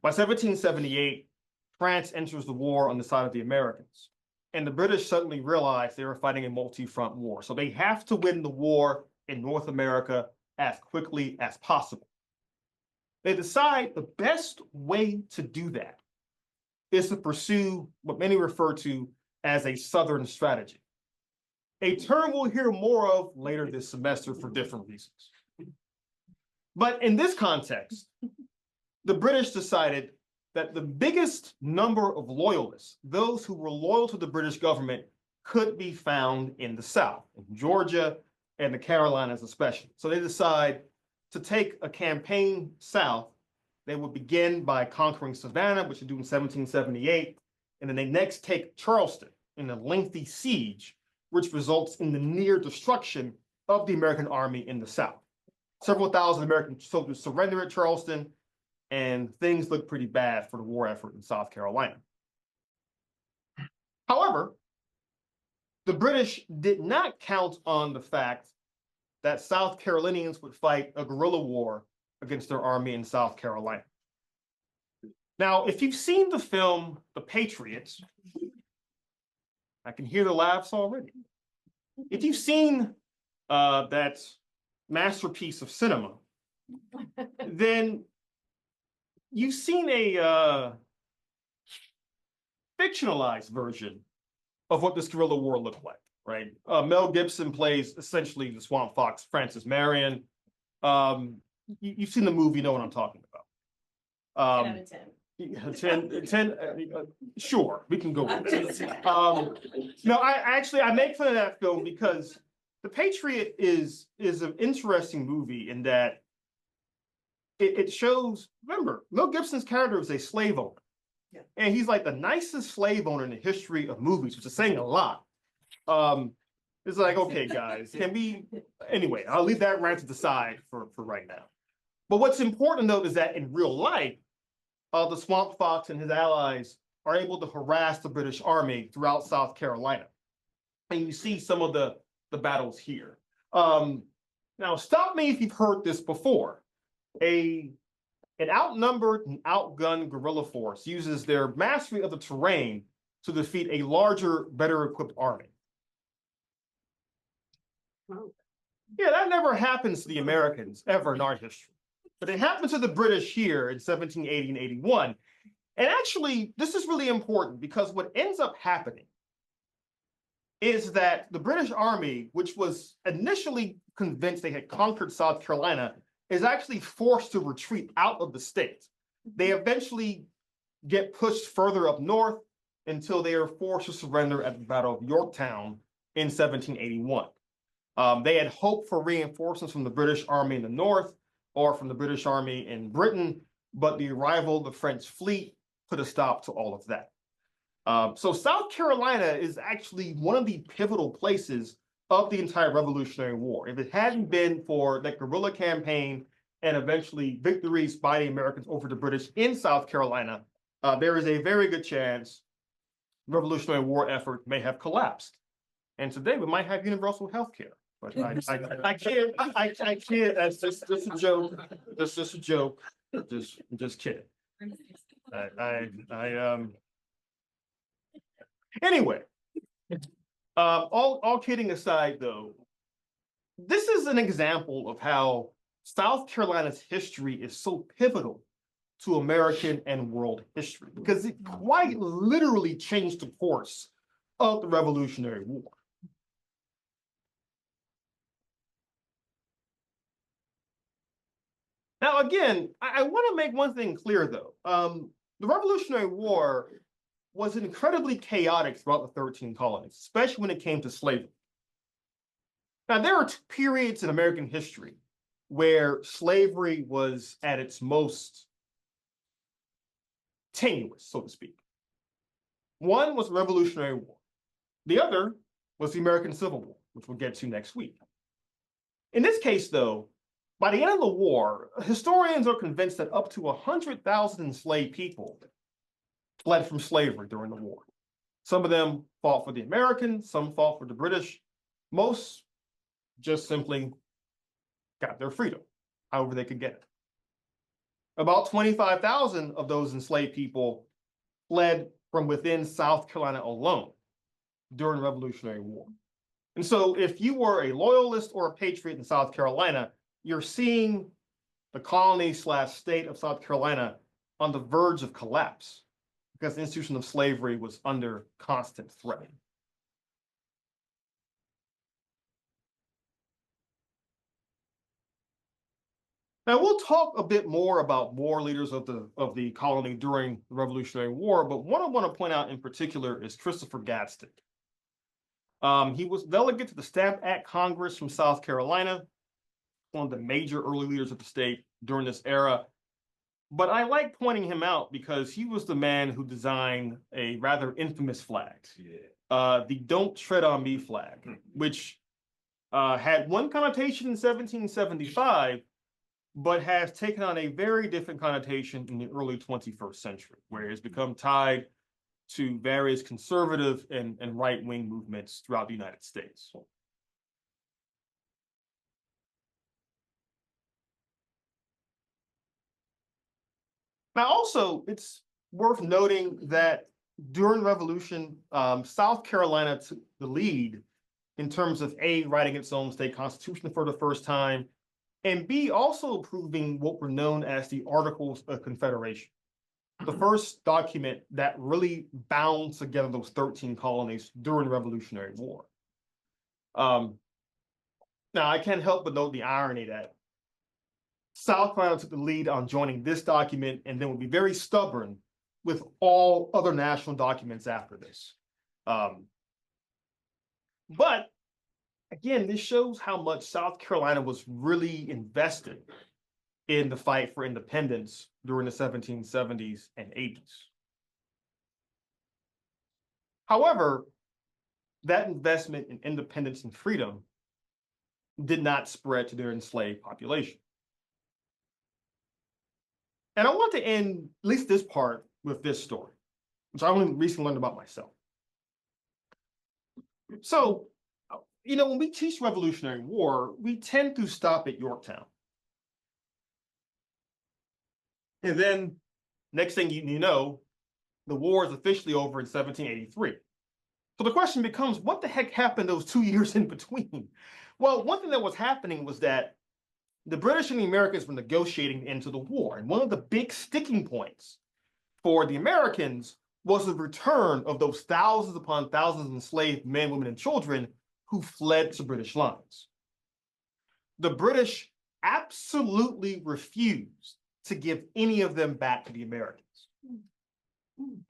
By 1778, France enters the war on the side of the Americans, and the British suddenly realized they were fighting a multi-front war. So they have to win the war in North America as quickly as possible. They decide the best way to do that is to pursue what many refer to as a Southern strategy, a term we'll hear more of later this semester for different reasons. But in this context, the British decided that the biggest number of loyalists, those who were loyal to the British government, could be found in the South, in Georgia and the Carolinas especially. So they decide to take a campaign south They would begin by conquering Savannah, which they do in 1778, and then they next take Charleston in a lengthy siege, which results in the near destruction of the American army in the South. Several thousand American soldiers surrender at Charleston, and things look pretty bad for the war effort in South Carolina. However, the British did not count on the fact that South Carolinians would fight a guerrilla war against their army in South Carolina. Now, if you've seen the film The Patriots, I can hear the laughs already. If you've seen that masterpiece of cinema, then you've seen a fictionalized version of what this guerrilla war looked like, right? Mel Gibson plays essentially the Swamp Fox, Francis Marion. You've seen the movie, you know what I'm talking about. 10 out of 10. 10, sure, we can go with it. No, I make fun of that film because The Patriot is an interesting movie in that it shows, remember, Mel Gibson's character is a slave owner. Yeah. And he's like the nicest slave owner in the history of movies, which is saying a lot. It's like, okay, guys, can we, anyway, I'll leave that rant to the side for right now. But what's important, though, is that in real life, the Swamp Fox and his allies are able to harass the British Army throughout South Carolina. And you see some of the battles here. Now, stop me if you've heard this before. An outnumbered and outgunned guerrilla force uses their mastery of the terrain to defeat a larger, better equipped army. Wow. Yeah, that never happens to the Americans ever in our history. But it happened to the British here in 1780 and 81. And actually, this is really important because what ends up happening is that the British Army, which was initially convinced they had conquered South Carolina, is actually forced to retreat out of the state. They eventually get pushed further up north until they are forced to surrender at the Battle of Yorktown in 1781. They had hoped for reinforcements from the British Army in the north or from the British Army in Britain, but the arrival of the French fleet put a stop to all of that. So South Carolina is actually one of the pivotal places of the entire Revolutionary War. If it hadn't been for that guerrilla campaign and eventually victories by the Americans over the British in South Carolina, there is a very good chance the Revolutionary War effort may have collapsed. And today we might have universal health care. But I can't, that's just a joke. That's just a joke. Just kidding. Anyway, all kidding aside, though, this is an example of how South Carolina's history is so pivotal to American and world history because it quite literally changed the course of the Revolutionary War. Now, again, I want to make one thing clear, though. The Revolutionary War was incredibly chaotic throughout the 13 colonies, especially when it came to slavery. Now, there are two periods in American history where slavery was at its most tenuous, so to speak. One was the Revolutionary War. The other was the American Civil War, which we'll get to next week. In this case, though, by the end of the war, historians are convinced that up to 100,000 enslaved people fled from slavery during the war. Some of them fought for the Americans, some fought for the British. Most just simply got their freedom, however they could get it. About 25,000 of those enslaved people fled from within South Carolina alone during the Revolutionary War. And so if you were a loyalist or a patriot in South Carolina, you're seeing the colony/state of South Carolina on the verge of collapse because the institution of slavery was under constant threat. Now, we'll talk a bit more about war leaders of the colony during the Revolutionary War, but one I want to point out in particular is Christopher Gadsden. He was delegate to the Stamp Act Congress from South Carolina, one of the major early leaders of the state during this era. But I like pointing him out because he was the man who designed a rather infamous flag, the "Don't Tread on Me" flag, which had one connotation in 1775, but has taken on a very different connotation in the early 21st century, where it's become tied to various conservative and right-wing movements throughout the United States. Now, also, it's worth noting that during the Revolution, South Carolina took the lead in terms of A, writing its own state constitution for the first time, and B, also approving what were known as the Articles of Confederation, the first document that really bound together those 13 colonies during the Revolutionary War. Now, I can't help but note the irony that South Carolina took the lead on joining this document and then would be very stubborn with all other national documents after this. But again, this shows how much South Carolina was really invested in the fight for independence during the 1770s and 80s. However, that investment in independence and freedom did not spread to their enslaved population. And I want to end at least this part with this story, which I only recently learned about myself. So, when we teach Revolutionary War, we tend to stop at Yorktown. And then, next thing you know, the war is officially over in 1783. So the question becomes, what the heck happened those 2 years in between? Well, one thing that was happening was that the British and the Americans were negotiating into the war. And one of the big sticking points for the Americans was the return of those thousands upon thousands of enslaved men, women, and children who fled to British lines. The British absolutely refused to give any of them back to the Americans.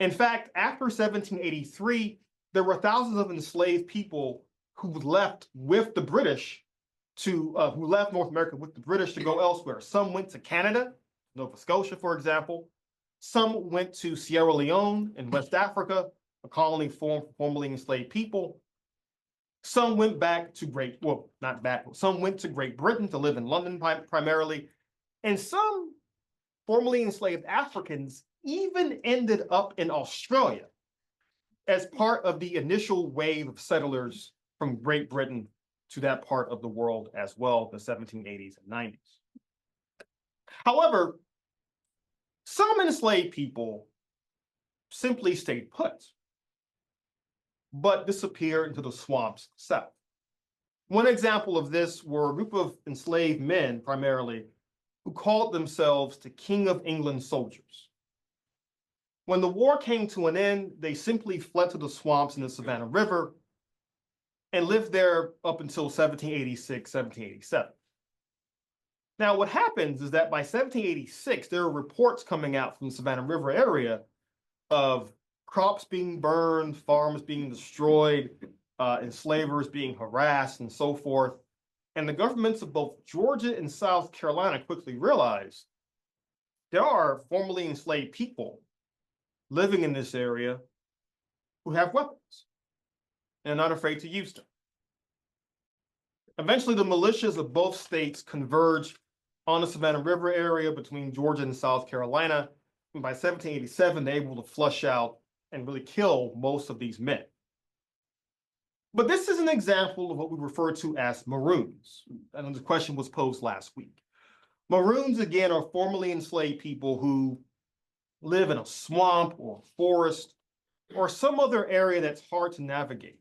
In fact, after 1783, there were thousands of enslaved people who left with the British who left North America with the British to go elsewhere. Some went to Canada, Nova Scotia, for example. Some went to Sierra Leone in West Africa, a colony formed for formerly enslaved people. Some went back to some went to Great Britain to live in London primarily. And some formerly enslaved Africans even ended up in Australia as part of the initial wave of settlers from Great Britain to that part of the world as well, the 1780s and 90s. However, some enslaved people simply stayed put, but disappeared into the swamps south. One example of this were a group of enslaved men, primarily, who called themselves the King of England soldiers. When the war came to an end, they simply fled to the swamps in the Savannah River and lived there up until 1786, 1787. Now, what happens is that by 1786, there are reports coming out from the Savannah River area of crops being burned, farms being destroyed, enslavers being harassed, and so forth. And the governments of both Georgia and South Carolina quickly realized there are formerly enslaved people living in this area who have weapons and are not afraid to use them. Eventually, the militias of both states converged on the Savannah River area between Georgia and South Carolina. And by 1787, they're able to flush out and really kill most of these men. But this is an example of what we refer to as Maroons. And the question was posed last week. Maroons, again, are formerly enslaved people who live in a swamp or a forest or some other area that's hard to navigate.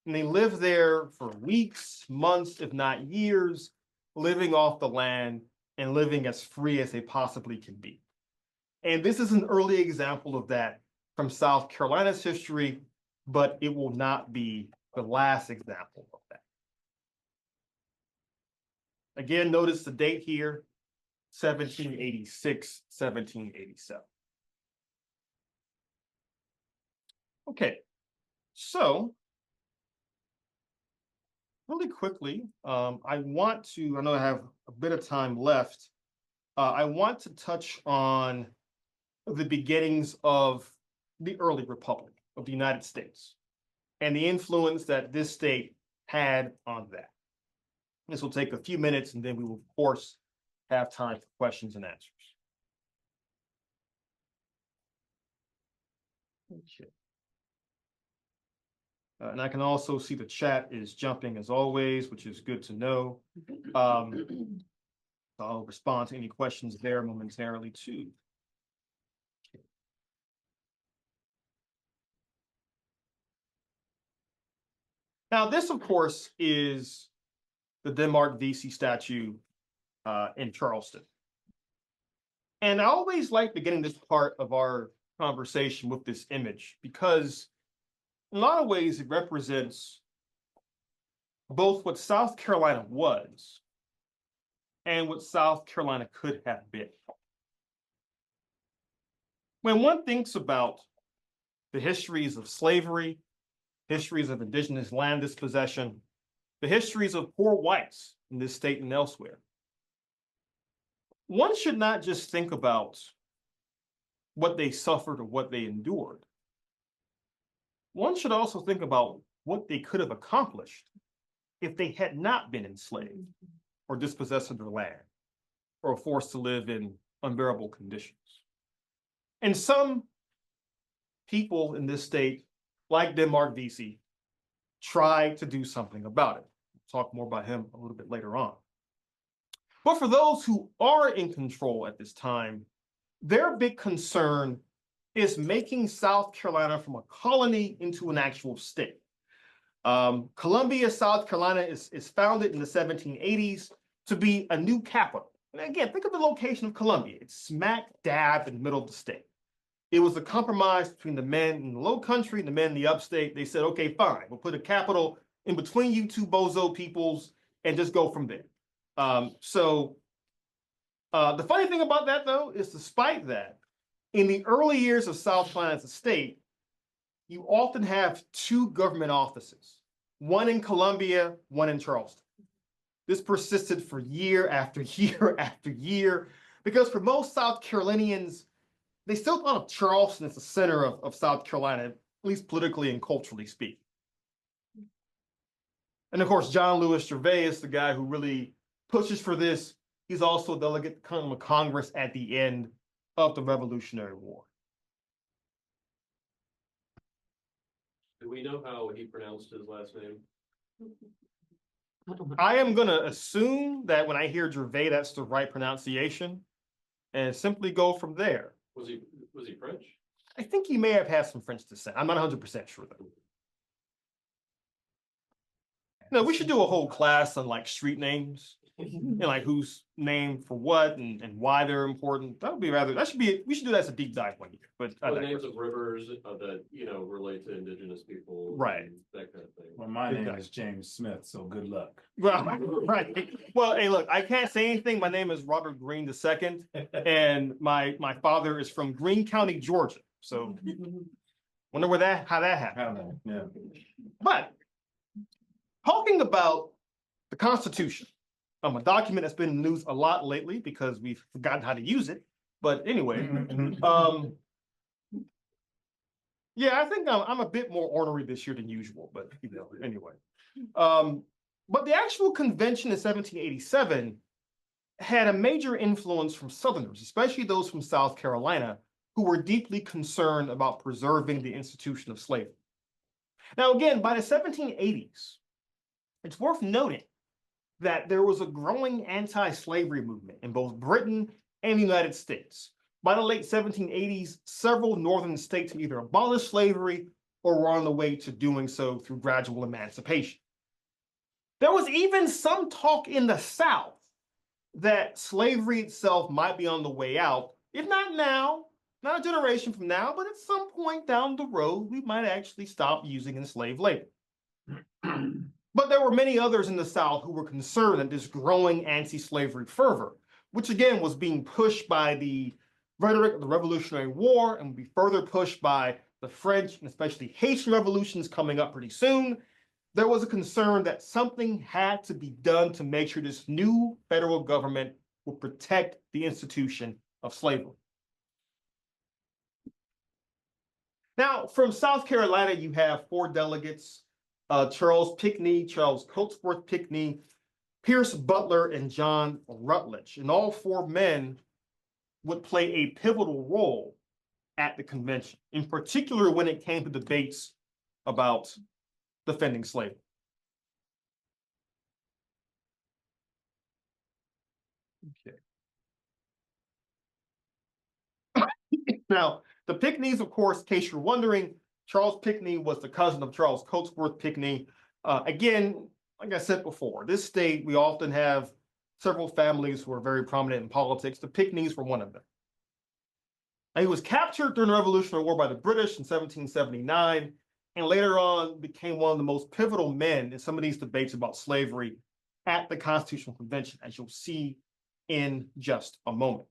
And they live there for weeks, months, if not years, living off the land and living as free as they possibly can be. And this is an early example of that from South Carolina's history, but it will not be the last example of that. Again, notice the date here, 1786, 1787. Okay, so really quickly, I know I have a bit of time left. I want to touch on the beginnings of the early republic of the United States and the influence that this state had on that. This will take a few minutes, and then we will, of course, have time for questions and answers. Okay. And I can also see the chat is jumping as always, which is good to know. I'll respond to any questions there momentarily too. Now, this, of course, is the Denmark Vesey statue in Charleston. And I always like beginning this part of our conversation with this image because in a lot of ways it represents both what South Carolina was and what South Carolina could have been. When one thinks about the histories of slavery, histories of indigenous land dispossession, the histories of poor whites in this state and elsewhere, one should not just think about what they suffered or what they endured. One should also think about what they could have accomplished if they had not been enslaved or dispossessed of their land or forced to live in unbearable conditions. And some people in this state, like Denmark Vesey, tried to do something about it. We'll talk more about him a little bit later on. But for those who are in control at this time, their big concern is making South Carolina from a colony into an actual state. Columbia, South Carolina is founded in the 1780s to be a new capital. And again, think of the location of Columbia. It's smack dab in the middle of the state. It was a compromise between the men in the low country and the men in the upstate. They said, okay, fine, we'll put a capital in between you two bozo peoples and just go from there. The funny thing about that, though, is despite that, in the early years of South Carolina as a state, you often have two government offices, one in Columbia, one in Charleston. This persisted for year after year after year, because for most South Carolinians, they still thought of Charleston as the center of South Carolina, at least politically and culturally speaking. And of course, John Lewis Gervais, the guy who really pushes for this, he's also a delegate to Congress at the end of the Revolutionary War. Do we know how he pronounced his last name? I am going to assume that when I hear Gervais, that's the right pronunciation, and simply go from there. Was he French? I think he may have had some French descent. I'm not 100% sure, though. No, we should do a whole class on like street names and like who's named for what and why they're important. That would be we should do that as a deep dive one year. But the names of rivers that relate to indigenous people, right? That kind of thing. Well, my name is James Smith, so good luck. Well, right. Well, hey, look, I can't say anything. My name is Robert Green II, and my father is from Greene County, Georgia. So, wonder how that happened. Yeah. But talking about the Constitution, a document that's been in the news a lot lately because we've forgotten how to use it. But anyway, yeah, I think I'm a bit more ornery this year than usual. But anyway, but the actual convention in 1787 had a major influence from Southerners, especially those from South Carolina, who were deeply concerned about preserving the institution of slavery. Now, again, by the 1780s, it's worth noting that there was a growing anti-slavery movement in both Britain and the United States. By the late 1780s, several northern states had either abolished slavery or were on the way to doing so through gradual emancipation. There was even some talk in the South that slavery itself might be on the way out, if not now, not a generation from now, but at some point down the road, we might actually stop using enslaved labor. But there were many others in the South who were concerned at this growing anti-slavery fervor, which again was being pushed by the rhetoric of the Revolutionary War and would be further pushed by the French and especially Haitian revolutions coming up pretty soon. There was a concern that something had to be done to make sure this new federal government would protect the institution of slavery. Now, from South Carolina, you have 4 delegates, Charles Pinckney, Charles Cotesworth Pinckney, Pierce Butler, and John Rutledge. And all 4 men would play a pivotal role at the convention, in particular when it came to debates about defending slavery. Okay. Now, the Pinckneys, of course, in case you're wondering, Charles Pinckney was the cousin of Charles Cotesworth Pinckney. Again, like I said before, this state, we often have several families who are very prominent in politics. The Pinckneys were one of them. And he was captured during the Revolutionary War by the British in 1779, and later on became one of the most pivotal men in some of these debates about slavery at the Constitutional Convention, as you'll see in just a moment.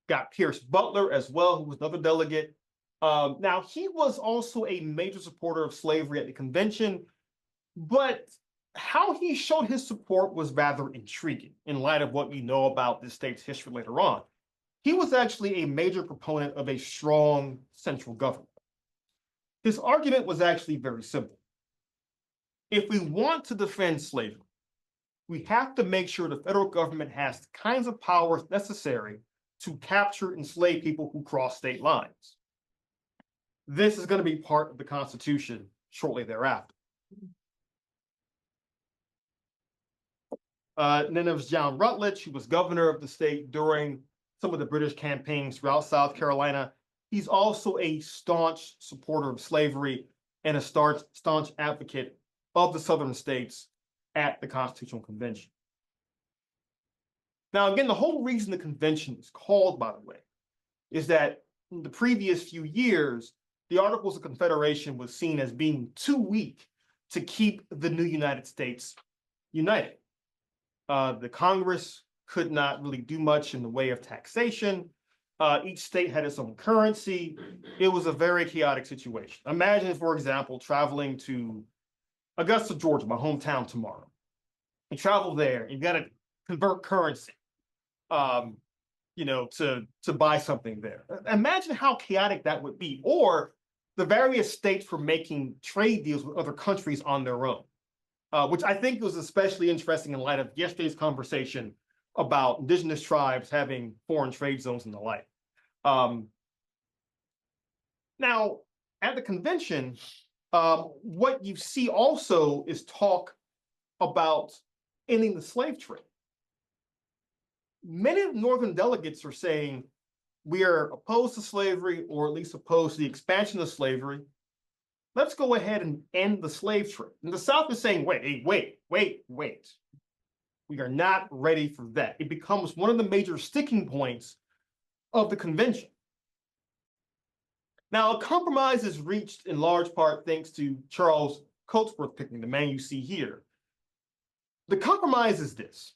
Got Pierce Butler as well, who was another delegate. Now, he was also a major supporter of slavery at the convention, but how he showed his support was rather intriguing in light of what we know about this state's history later on. He was actually a major proponent of a strong central government. His argument was actually very simple. If we want to defend slavery, we have to make sure the federal government has the kinds of powers necessary to capture enslaved people who cross state lines. This is going to be part of the Constitution shortly thereafter. And then there was John Rutledge, who was governor of the state during some of the British campaigns throughout South Carolina. He's also a staunch supporter of slavery and a staunch advocate of the southern states at the Constitutional Convention. Now, again, the whole reason the convention is called, by the way, is that in the previous few years, the Articles of Confederation was seen as being too weak to keep the new United States united. The Congress could not really do much in the way of taxation. Each state had its own currency. It was a very chaotic situation. Imagine, for example, traveling to Augusta, Georgia, my hometown, tomorrow. You travel there, you got to convert currency, to buy something there. Imagine how chaotic that would be. Or the various states were making trade deals with other countries on their own, which I think was especially interesting in light of yesterday's conversation about indigenous tribes having foreign trade zones and the like. Now, at the convention, what you see also is talk about ending the slave trade. Many of the Northern delegates are saying we are opposed to slavery, or at least opposed to the expansion of slavery. Let's go ahead and end the slave trade. And the South is saying, wait. We are not ready for that. It becomes one of the major sticking points of the convention. Now, a compromise is reached in large part thanks to Charles Cotesworth Pinckney, the man you see here. The compromise is this.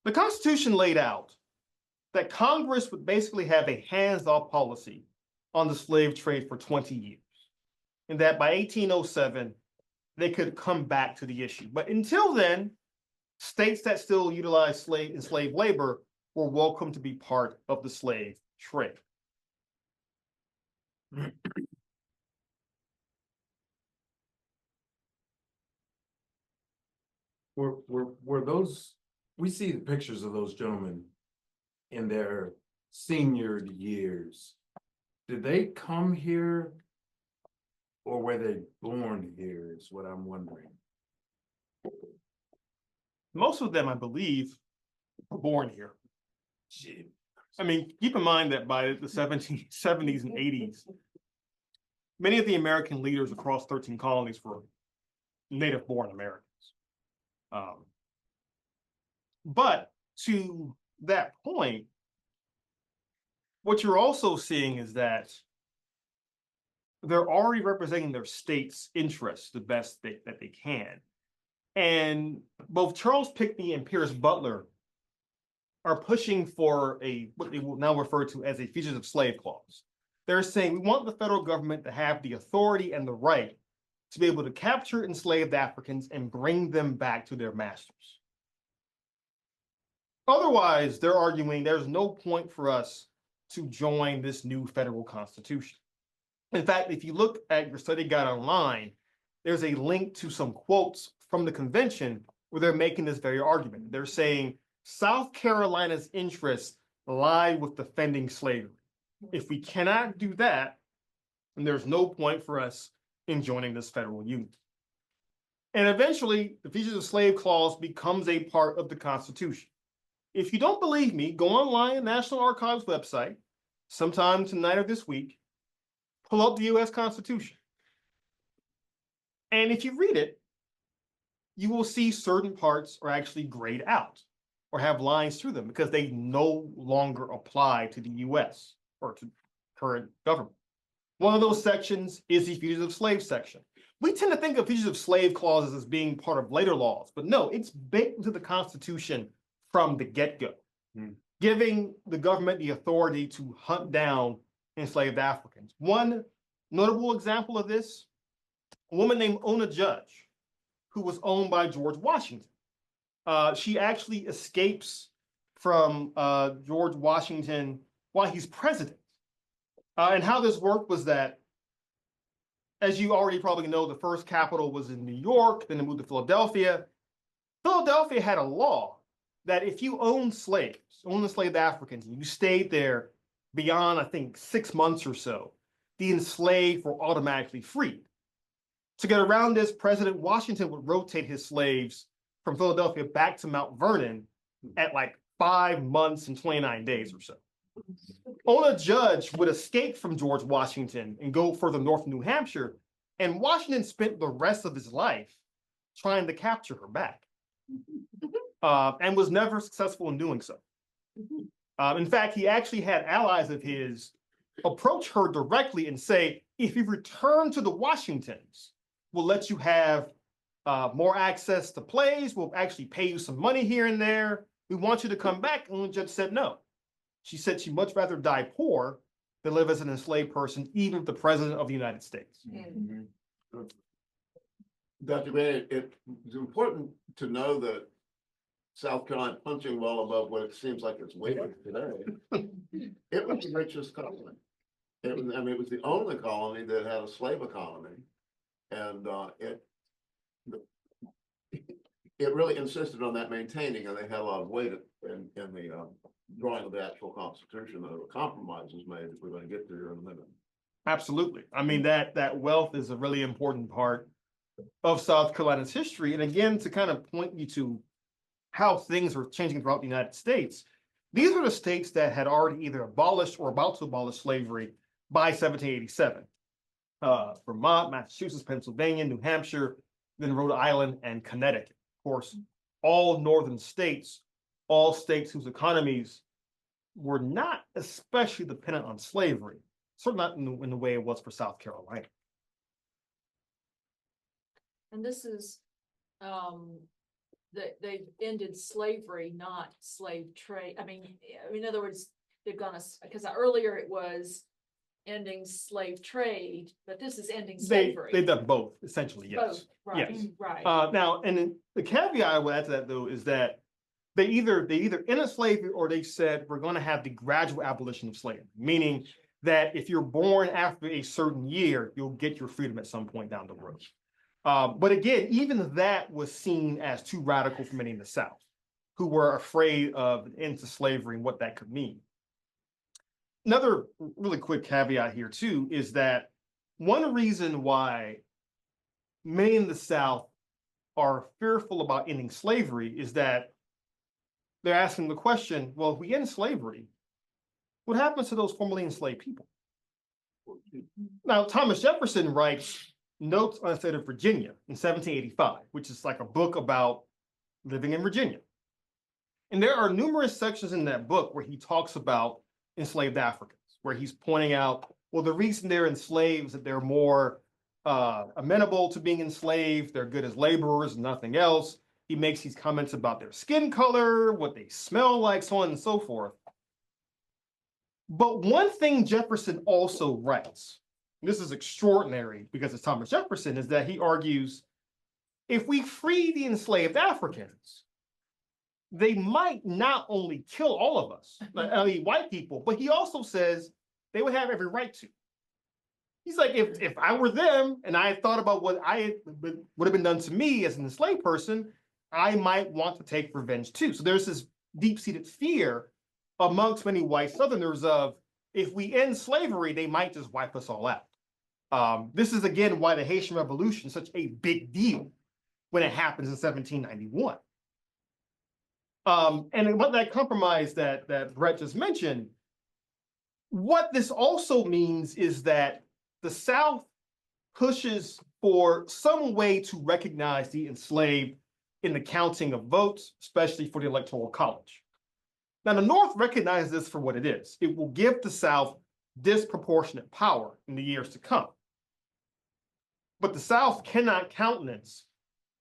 The Constitution laid out that Congress would basically have a hands-off policy on the slave trade for 20 years, and that by 1807, they could come back to the issue. But until then, states that still utilize enslaved labor were welcome to be part of the slave trade. Were those, we see the pictures of those gentlemen in their senior years. Did they come here or were they born here is what I'm wondering. Most of them, I believe, were born here. I mean, keep in mind that by the 1770s and 80s, many of the American leaders across 13 colonies were native-born Americans. But to that point, what you're also seeing is that they're already representing their state's interests the best that they can. And both Charles Pinckney and Pierce Butler are pushing for what they will now refer to as a fugitive slave clause. They're saying we want the federal government to have the authority and the right to be able to capture enslaved Africans and bring them back to their masters. Otherwise, they're arguing there's no point for us to join this new federal constitution. In fact, if you look at your study guide online, there's a link to some quotes from the convention where they're making this very argument. They're saying South Carolina's interests lie with defending slavery. If we cannot do that, then there's no point for us in joining this federal union. And eventually, the Fugitive Slave Clause becomes a part of the Constitution. If you don't believe me, go online, National Archives website, sometime tonight or this week, pull up the US Constitution. And if you read it, you will see certain parts are actually grayed out or have lines through them because they no longer apply to the US or to current government. One of those sections is the Fugitive Slave section. We tend to think of fugitive slave clauses as being part of later laws, but no, it's baked into the Constitution from the get-go, giving the government the authority to hunt down enslaved Africans. One notable example of this, a woman named Ona Judge, who was owned by George Washington. She actually escapes from George Washington while he's president. And how this worked was that, as you already probably know, the first capital was in New York, then it moved to Philadelphia. Philadelphia had a law that if you owned slaves, owned enslaved Africans, and you stayed there beyond, I think, 6 months or so, the enslaved were automatically freed. To get around this, President Washington would rotate his slaves from Philadelphia back to Mount Vernon at like 5 months and 29 days or so. Ona Judge would escape from George Washington and go further north to New Hampshire, and Washington spent the rest of his life trying to capture her back. And was never successful in doing so. In fact, he actually had allies of his approach her directly and say, if you return to the Washingtons, we'll let you have more access to plays, we'll actually pay you some money here and there, we want you to come back. And the judge said no. She said she'd much rather die poor than live as an enslaved person, even if the president of the United States. Dr. Bennett, it's important to know that South Carolina punching well above what it seems like it's weighted today. It was the richest colony. It was the only colony that had a slave economy, and it really insisted on that maintaining, and they had a lot of weight in the drawing of the actual Constitution. That a compromise was made that we're going to get to here in a minute. Absolutely. I mean, that wealth is a really important part of South Carolina's history. And again, to kind of point you to how things were changing throughout the United States, these are the states that had already either abolished or about to abolish slavery by 1787. Vermont, Massachusetts, Pennsylvania, New Hampshire, then Rhode Island and Connecticut. Of course, all northern states, all states whose economies were not especially dependent on slavery, certainly not in the way it was for South Carolina. And this is, they ended slavery, not slave trade. I mean, in other words, they've gone, because earlier it was ending slave trade, but this is ending slavery. They've done both, essentially, yes. Both, right, Yes. right. Now, and the caveat I would add to that, though, is that they either ended slavery or they said we're going to have the gradual abolition of slavery, meaning that if you're born after a certain year, you'll get your freedom at some point down the road. But again, even that was seen as too radical for many in the South, who were afraid of an end to slavery and what that could mean. Another really quick caveat here, too, is that one reason why many in the South are fearful about ending slavery is that they're asking the question, well, if we end slavery, what happens to those formerly enslaved people? Now, Thomas Jefferson writes Notes on the State of Virginia in 1785, which is like a book about living in Virginia. And there are numerous sections in that book where he talks about enslaved Africans, where he's pointing out, well, the reason they're enslaved is that they're more amenable to being enslaved, they're good as laborers, nothing else. He makes these comments about their skin color, what they smell like, so on and so forth. But one thing Jefferson also writes this is extraordinary because it's Thomas Jefferson, is that he argues, if we free the enslaved Africans, they might not only kill all of us, I mean, white people, but he also says they would have every right to. He's like, if I were them and I thought about what would have been done to me as an enslaved person, I might want to take revenge too. So there's this deep-seated fear amongst many white Southerners of, if we end slavery, they might just wipe us all out. This is again why the Haitian Revolution is such a big deal when it happens in 1791. And what that compromise that Brett just mentioned, what this also means is that the South pushes for some way to recognize the enslaved in the counting of votes, especially for the Electoral College. Now, the North recognizes this for what it is. It will give the South disproportionate power in the years to come. But the South cannot countenance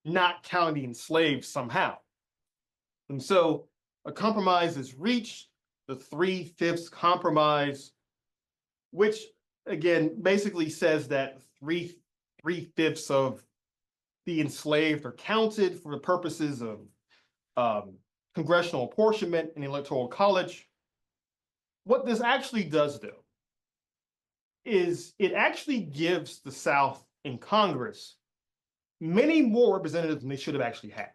not counting the enslaved somehow. And so a compromise is reached, the 3/5 compromise, which again basically says that three-fifths of the enslaved are counted for the purposes of congressional apportionment in the Electoral College. What this actually does, though, is it actually gives the South in Congress many more representatives than they should have actually had.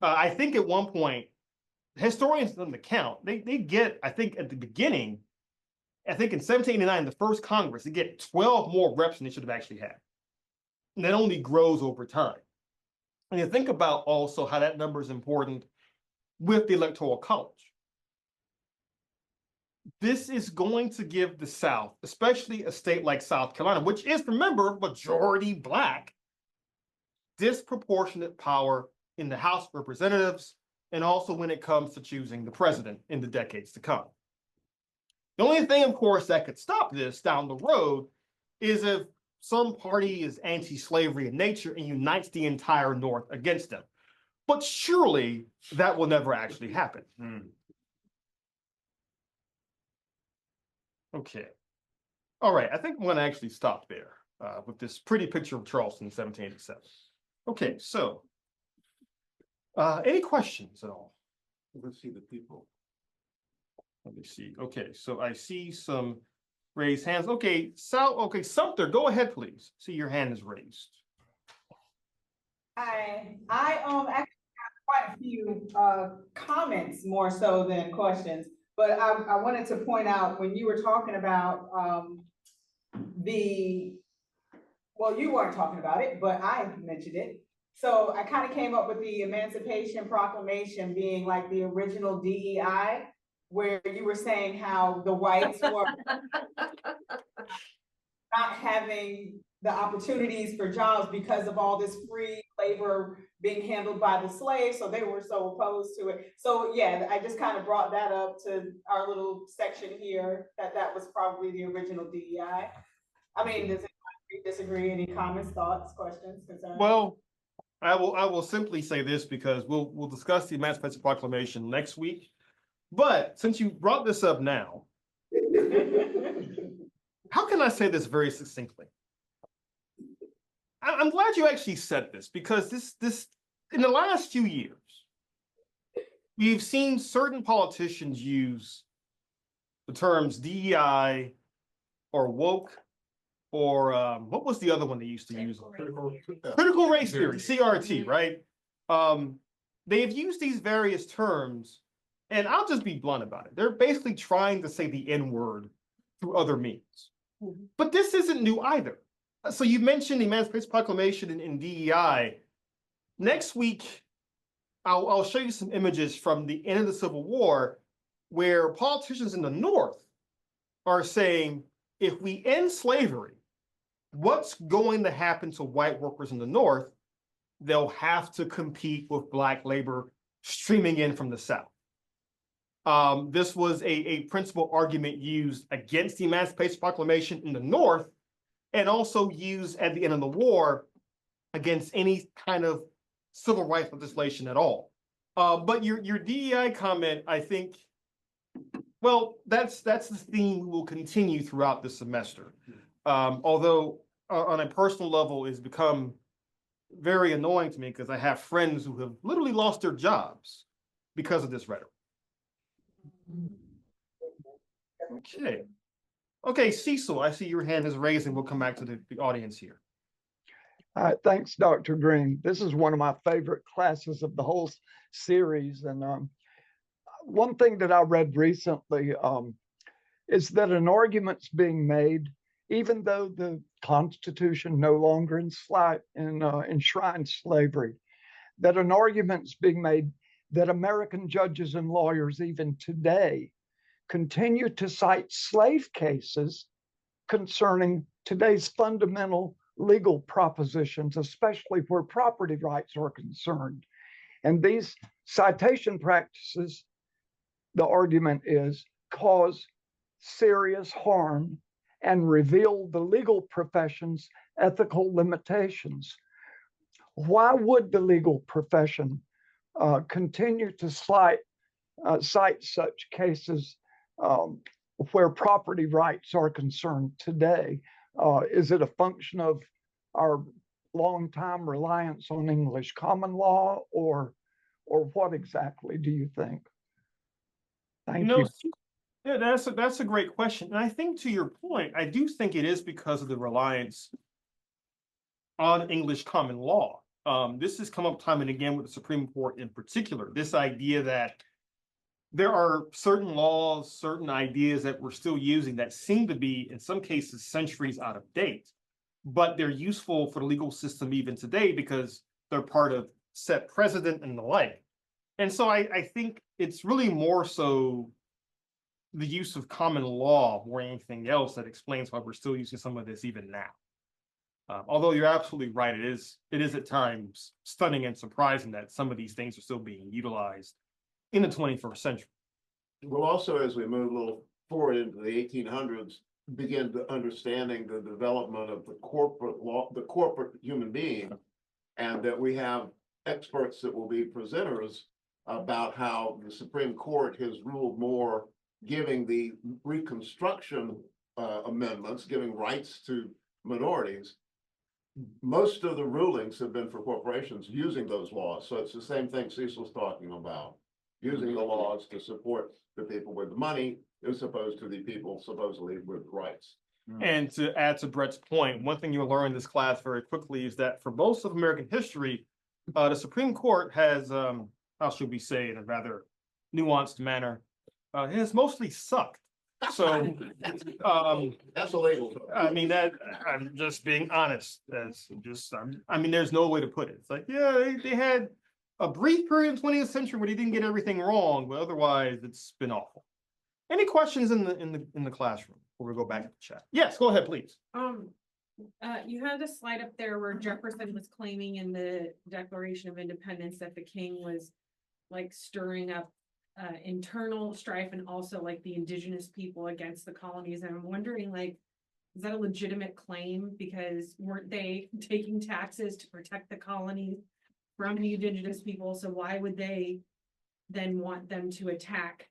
I think at one point, historians done the count. They get, I think at the beginning, I think in 1789, the first Congress, they get 12 more reps than they should have actually had. And that only grows over time. And you think about also how that number is important with the Electoral College. This is going to give the South, especially a state like South Carolina, which is, remember, majority Black, disproportionate power in the House of Representatives, and also when it comes to choosing the president in the decades to come. The only thing, of course, that could stop this down the road is if some party is anti-slavery in nature and unites the entire North against them. But surely that will never actually happen. Okay. All right, I think I'm going to actually stop there with this pretty picture of Charleston in 1787. Okay, so any questions at all? Let's see the people. Let me see. Okay, so I see some raised hands. Okay, Sumter, go ahead, please. See, your hand is raised. I actually have quite a few comments more so than questions, but I wanted to point out when you were talking about well, you weren't talking about it, but I mentioned it. So I kind of came up with the Emancipation Proclamation being like the original DEI, where you were saying how the whites were not having the opportunities for jobs because of all this free labor being handled by the slaves. So they were so opposed to it. So yeah, I just kind of brought that up to our little section here, that was probably the original DEI. I mean, does anybody disagree? Any comments, thoughts, questions, concerns? Well, I will simply say this because we'll discuss the Emancipation Proclamation next week. But since you brought this up now, how can I say this very succinctly? I'm glad you actually said this because this in the last few years, we've seen certain politicians use the terms DEI or woke or what was the other one they used to use? Critical race theory, CRT, right? They've used these various terms, and I'll just be blunt about it. They're basically trying to say the N-word through other means. But this isn't new either. So you mentioned the Emancipation Proclamation in DEI. Next week, I'll show you some images from the end of the Civil War where politicians in the North are saying, if we end slavery, what's going to happen to white workers in the North? They'll have to compete with Black labor streaming in from the South. This was a principal argument used against the Emancipation Proclamation in the North and also used at the end of the war against any kind of civil rights legislation at all. But your DEI comment, I think, well, that's the theme we will continue throughout the semester. Although on a personal level, it's become very annoying to me because I have friends who have literally lost their jobs because of this rhetoric. Okay. Okay, Cecil, I see your hand is raised and we'll come back to the audience here. Thanks, Dr. Green. This is one of my favorite classes of the whole series. And one thing that I read recently is that an argument's being made, even though the Constitution no longer enshrines slavery, that an argument's being made that American judges and lawyers even today continue to cite slave cases concerning today's fundamental legal propositions, especially where property rights are concerned. And these citation practices, the argument is, cause serious harm and reveal the legal profession's ethical limitations. Why would the legal profession continue to cite such cases where property rights are concerned today? Is it a function of our long-time reliance on English common law, or what exactly do you think? Thank you. Yeah, that's a great question. And I think to your point, I do think it is because of the reliance on English common law. This has come up time and again with the Supreme Court in particular, this idea that there are certain laws, certain ideas that we're still using that seem to be, in some cases, centuries out of date, but they're useful for the legal system even today because they're part of set precedent and the like. And so I think it's really more so the use of common law more than anything else that explains why we're still using some of this even now. Although you're absolutely right, it is at times stunning and surprising that some of these things are still being utilized in the 21st century. We'll also, as we move a little forward into the 1800s, begin to understanding the development of the corporate law, the corporate human being, and that we have experts that will be presenters about how the Supreme Court has ruled more, giving the Reconstruction amendments, giving rights to minorities. Most of the rulings have been for corporations using those laws. So it's the same thing Cecil's talking about, using the laws to support the people with the money as opposed to the people supposedly with rights. And to add to Brett's point, one thing you'll learn in this class very quickly is that for most of American history, the Supreme Court has, how should we say in a rather nuanced manner, it has mostly sucked. So, That's a label. I mean, that I'm just being honest. That's just, I mean, there's no way to put it. It's like, yeah, they had a brief period in the 20th century where they didn't get everything wrong, but otherwise it's been awful. Any questions in the classroom before we go back to the chat? Yes, go ahead, please. You had a slide up there where Jefferson was claiming in the Declaration of Independence that the king was like stirring up internal strife and also like the indigenous people against the colonies. And I'm wondering, like, is that a legitimate claim? Because weren't they taking taxes to protect the colonies from the indigenous people? So why would they then want them to attack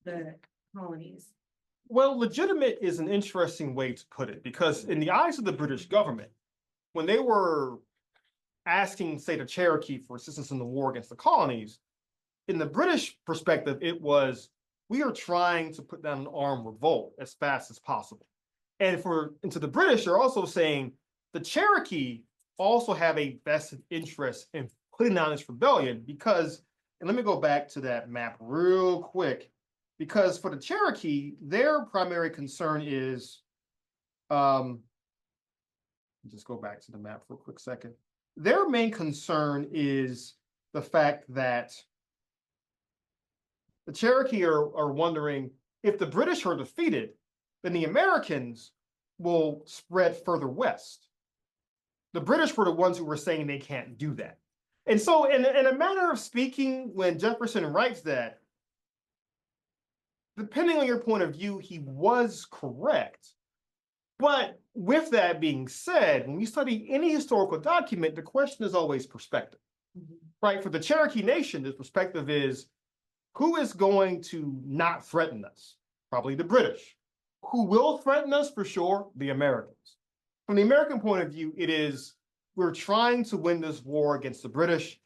the colonies? Well, legitimate is an interesting way to put it, because in the eyes of the British government, when they were asking, say, the Cherokee for assistance in the war against the colonies, in the British perspective, it was, we are trying to put down an armed revolt as fast as possible. And to the British, they're also saying the Cherokee also have a vested interest in putting down this rebellion because, and let me go back to that map real quick, because for the Cherokee, their primary concern is, just go back to the map for a quick second. Their main concern is the fact that the Cherokee are wondering if the British are defeated, then the Americans will spread further west. The British were the ones who were saying they can't do that. And so in a manner of speaking, when Jefferson writes that, depending on your point of view, he was correct. But with that being said, when we study any historical document, the question is always perspective, right? For the Cherokee Nation, the perspective is, who is going to not threaten us? Probably the British. Who will threaten us for sure? The Americans. From the American point of view, it is we're trying to win this war against the British,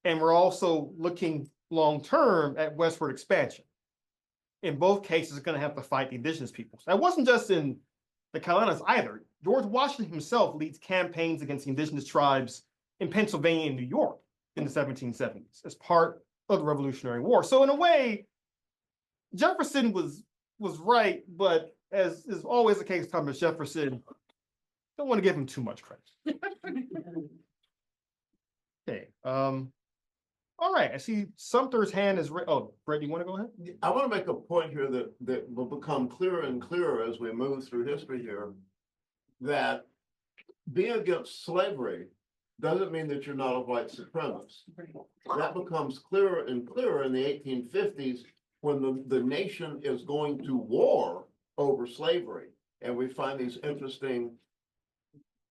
and we're also looking long term at westward expansion. In both cases, it's going to have to fight the indigenous peoples. That wasn't just in the Carolinas either. George Washington himself leads campaigns against the indigenous tribes in Pennsylvania and New York in the 1770s as part of the Revolutionary War. So in a way, Jefferson was right, but as is always the case, Thomas Jefferson, don't want to give him too much credit. Okay. All right. I see Sumter's hand is. Oh, Brett, you want to go ahead? I want to make a point here that will become clearer and clearer as we move through history here, that being against slavery doesn't mean that you're not a white supremacist. That becomes clearer and clearer in the 1850s when the nation is going to war over slavery. And we find these interesting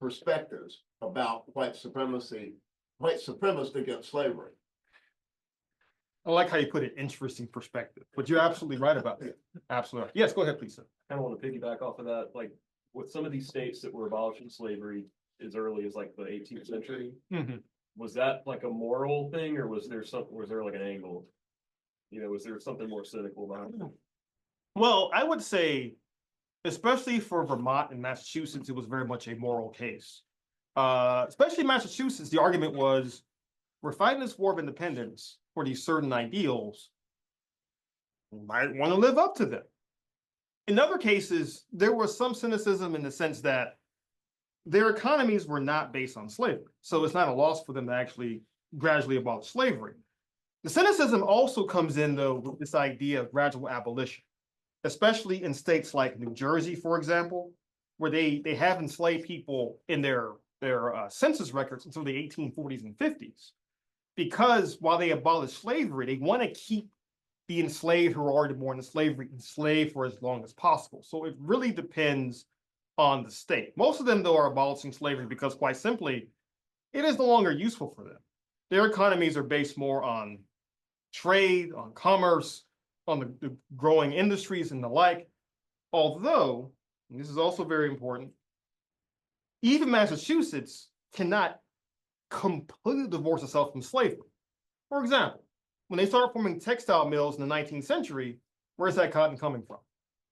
perspectives about white supremacy, white supremacist against slavery. I like how you put it, interesting perspective, but you're absolutely right about that. Absolutely. Yes, go ahead, please, sir. Kind of want to piggyback off of that, like with some of these states that were abolishing slavery as early as like the 18th century. Mhm. Was that like a moral thing, or was there like an angle? You know, was there something more cynical behind it? Well, I would say, especially for Vermont and Massachusetts, it was very much a moral case. Especially in Massachusetts, the argument was, we're fighting this war of independence for these certain ideals. We might want to live up to them. In other cases, there was some cynicism in the sense that their economies were not based on slavery. So it's not a loss for them to actually gradually abolish slavery. The cynicism also comes in, though, with this idea of gradual abolition, especially in states like New Jersey, for example, where they have enslaved people in their census records until the 1840s and 50s. Because while they abolished slavery, they want to keep the enslaved who are already born in slavery enslaved for as long as possible. So it really depends on the state. Most of them, though, are abolishing slavery because, quite simply, it is no longer useful for them. Their economies are based more on trade, on commerce, on the growing industries and the like. Although, and this is also very important, even Massachusetts cannot completely divorce itself from slavery. For example, when they started forming textile mills in the 19th century, where's that cotton coming from?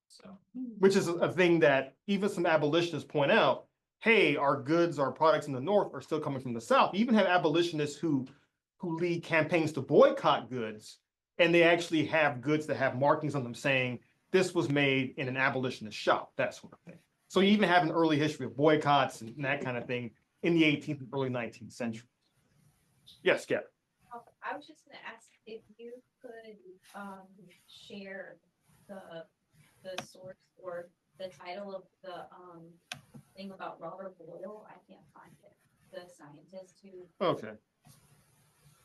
So, which is a thing that even some abolitionists point out, hey, our goods, our products in the North are still coming from the South. You even have abolitionists who lead campaigns to boycott goods, and they actually have goods that have markings on them saying this was made in an abolitionist shop, that sort of thing. So you even have an early history of boycotts and that kind of thing in the 18th and early 19th century. Yes, Gavin. I was just gonna ask if you could share the source or the title of the thing about Robert Boyle. I can't find it. The scientist who. Okay.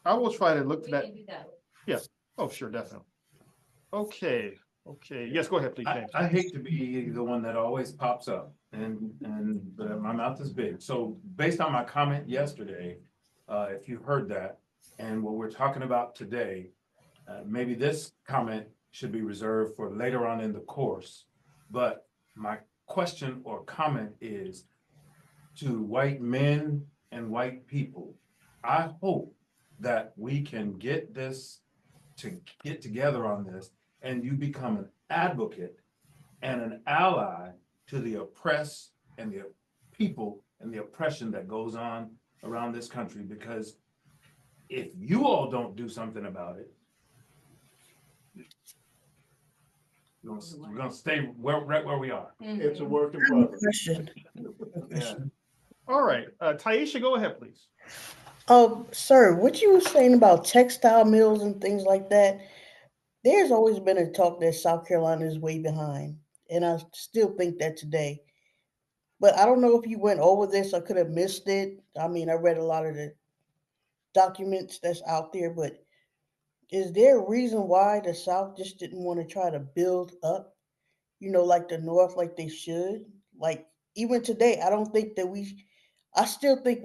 I will try to look We for that. can do that. Yes. Oh, sure, definitely. Okay. Yes, go ahead, please, James. I hate to be the one that always pops up but my mouth is big. So based on my comment yesterday, if you heard that and what we're talking about today, maybe this comment should be reserved for later on in the course. But my question or comment is to white men and white people. I hope that we can get together on this and you become an advocate and an ally to the oppressed and the people and the oppression that goes on around this country. Because if you all don't do something about it, we're gonna stay right where we are. It's a work in progress. Question. Yeah. All right, Taisha, go ahead, please. Sir, what you were saying about textile mills and things like that, there's always been a talk that South Carolina is way behind, and I still think that today. But I don't know if you went over this, I could have missed it. I mean, I read a lot of the documents that's out there, but is there a reason why the South just didn't want to try to build up, like the North, like they should? Like, even today, I still think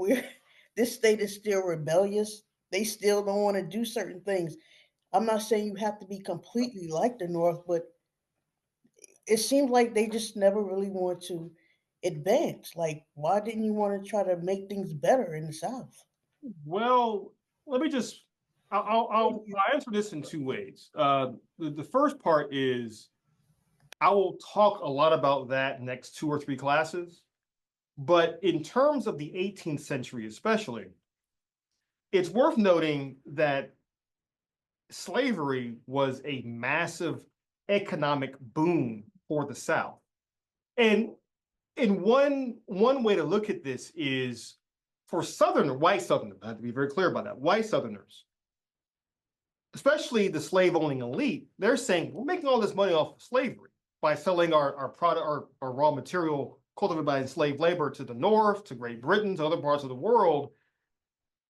this state is still rebellious. They still don't want to do certain things. I'm not saying you have to be completely like the North, but it seems like they just never really want to advance. Like, why didn't you want to try to make things better in the South? Well, let me just, I'll answer this in two ways. The first part is I will talk a lot about that next 2 or 3 classes. But in terms of the 18th century, especially, it's worth noting that slavery was a massive economic boom for the South. And in one way to look at this is for white Southerners, I have to be very clear about that, white Southerners, especially the slave owning elite, they're saying we're making all this money off of slavery by selling our product, our raw material cultivated by enslaved labor to the North, to Great Britain, to other parts of the world.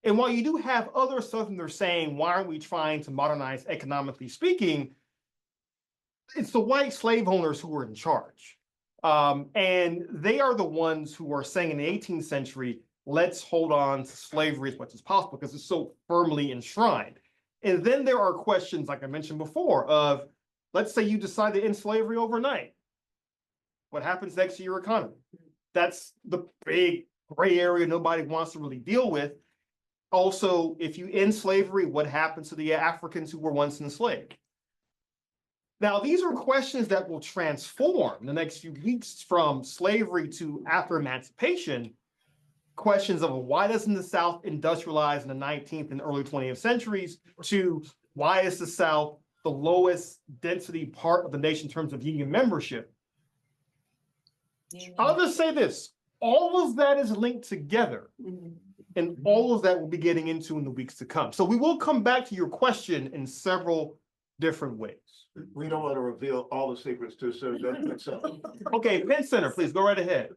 And while you do have other Southerners saying, why aren't we trying to modernize economically speaking? It's the white slave owners who are in charge. And they are the ones who are saying in the 18th century, let's hold on to slavery as much as possible because it's so firmly enshrined. And then there are questions, like I mentioned before, of let's say you decide to end slavery overnight. What happens next to your economy? That's the big gray area nobody wants to really deal with. Also, if you end slavery, what happens to the Africans who were once enslaved? Now, these are questions that will transform the next few weeks from slavery to after emancipation. Questions of why doesn't the South industrialize in the 19th and early 20th centuries to why is the South the lowest density part of the nation in terms of union membership? I'll just say this, all of that is linked together. And all of that we'll be getting into in the weeks to come. So we will come back to your question in several different ways. We don't want to reveal all the secrets too soon. Okay, Penn Center, please go right ahead.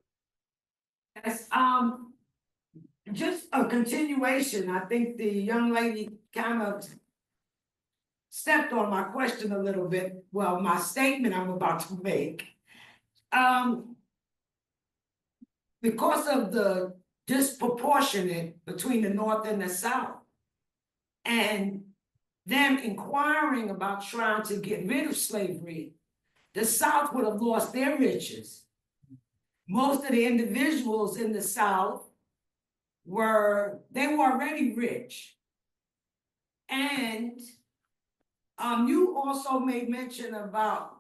Yes, just a continuation. I think the young lady kind of stepped on my question a little bit. Well, my statement I'm about to make. Because of the disproportionate between the North and the South, and them inquiring about trying to get rid of slavery, the South would have lost their riches. Most of the individuals in the South were already rich. And you also made mention about,